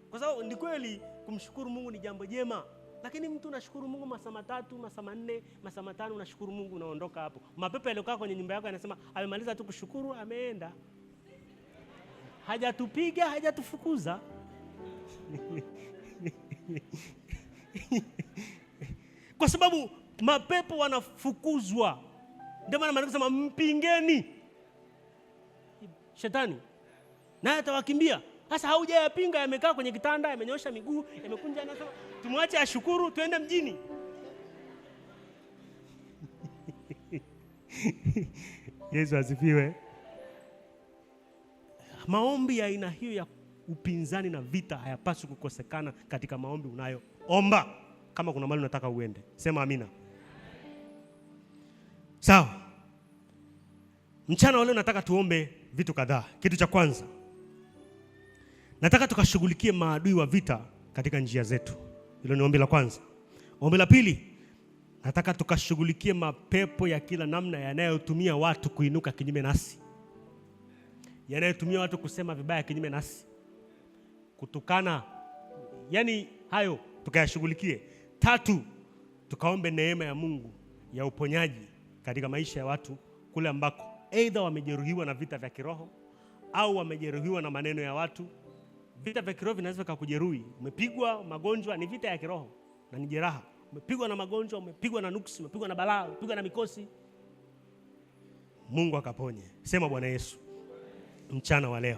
[SPEAKER 1] Kwa sababu ni kweli kumshukuru Mungu ni jambo jema, lakini mtu unashukuru Mungu masaa 3, masaa 4, masaa 5 unashukuru Mungu unaondoka hapo. Mapepo yaliokaa kwenye nyumba yako yanasema amemaliza tu kushukuru ameenda. Hajatupiga, hajatufukuza. Kwa sababu mapepo wanafukuzwa. Ndio maana maandiko yanasema mpingeni shetani naye atawakimbia. Sasa haujayapinga, yamekaa kwenye kitanda, yamenyosha miguu, yamekunja, anasema tumwache ashukuru tuende mjini. Yesu asifiwe. Maombi ya aina hiyo ya upinzani na vita hayapaswi kukosekana katika maombi unayoomba. Kama kuna mahali unataka uende, sema amina. Sawa. Mchana leo nataka tuombe vitu kadhaa. Kitu cha kwanza, nataka tukashughulikie maadui wa vita katika njia zetu. Hilo ni ombi la kwanza. Ombi la pili, nataka tukashughulikie mapepo ya kila namna yanayotumia watu kuinuka kinyume nasi. Yanayotumia watu kusema vibaya kinyume nasi, kutukana. Yaani hayo tukayashughulikie. 3, tukaombe neema ya Mungu ya uponyaji katika maisha ya watu kule ambako aidha wamejeruhiwa na vita vya kiroho au wamejeruhiwa na maneno ya watu. Vita vya kiroho vinaweza kukujeruhi. Umepigwa magonjwa, ni vita ya kiroho na ni jeraha. Umepigwa na magonjwa, umepigwa na nuksi, umepigwa na balaa, umepigwa na mikosi. Mungu akaponye. Sema Bwana Yesu, mchana wa leo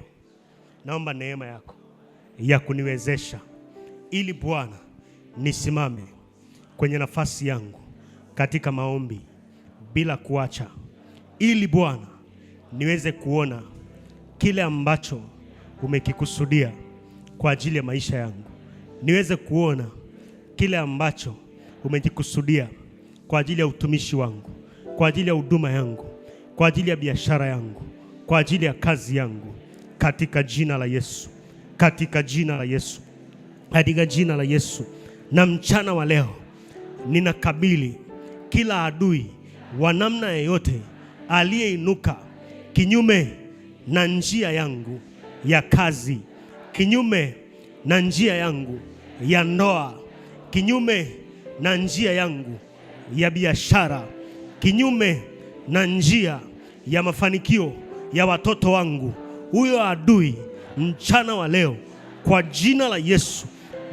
[SPEAKER 1] naomba neema yako ya kuniwezesha ili Bwana nisimame kwenye nafasi yangu katika maombi bila kuacha, ili Bwana niweze kuona kile ambacho umekikusudia kwa ajili ya maisha yangu. Niweze kuona kile ambacho umekikusudia kwa ajili ya utumishi wangu, kwa ajili ya huduma yangu, kwa ajili ya biashara yangu, kwa ajili ya kazi yangu, katika jina la Yesu, katika jina la Yesu, katika jina la Yesu. Na mchana wa leo ninakabili kila adui wa namna yoyote aliyeinuka kinyume na njia yangu ya kazi, kinyume na njia yangu ya ndoa, kinyume na njia yangu ya biashara, kinyume na njia ya mafanikio ya watoto wangu. Huyo adui mchana wa leo kwa jina la Yesu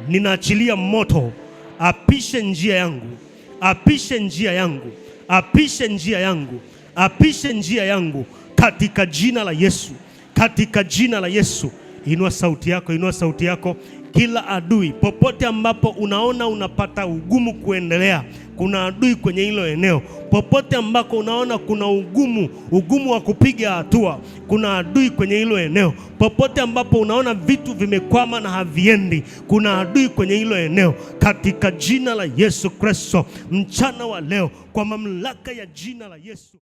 [SPEAKER 1] ninaachilia moto apishe njia yangu, apishe njia yangu, apishe njia yangu, apishe njia yangu katika jina la Yesu, katika jina la Yesu. Inua sauti yako, inua sauti yako. Kila adui popote ambapo unaona unapata ugumu kuendelea, kuna adui kwenye hilo eneo. Popote ambako unaona kuna ugumu wa kupiga hatua, kuna adui kwenye hilo eneo. Popote ambapo unaona vitu vimekwama na haviendi, kuna adui kwenye hilo eneo. Katika jina la Yesu Kristo, mchana wa leo, kwa mamlaka ya jina la Yesu.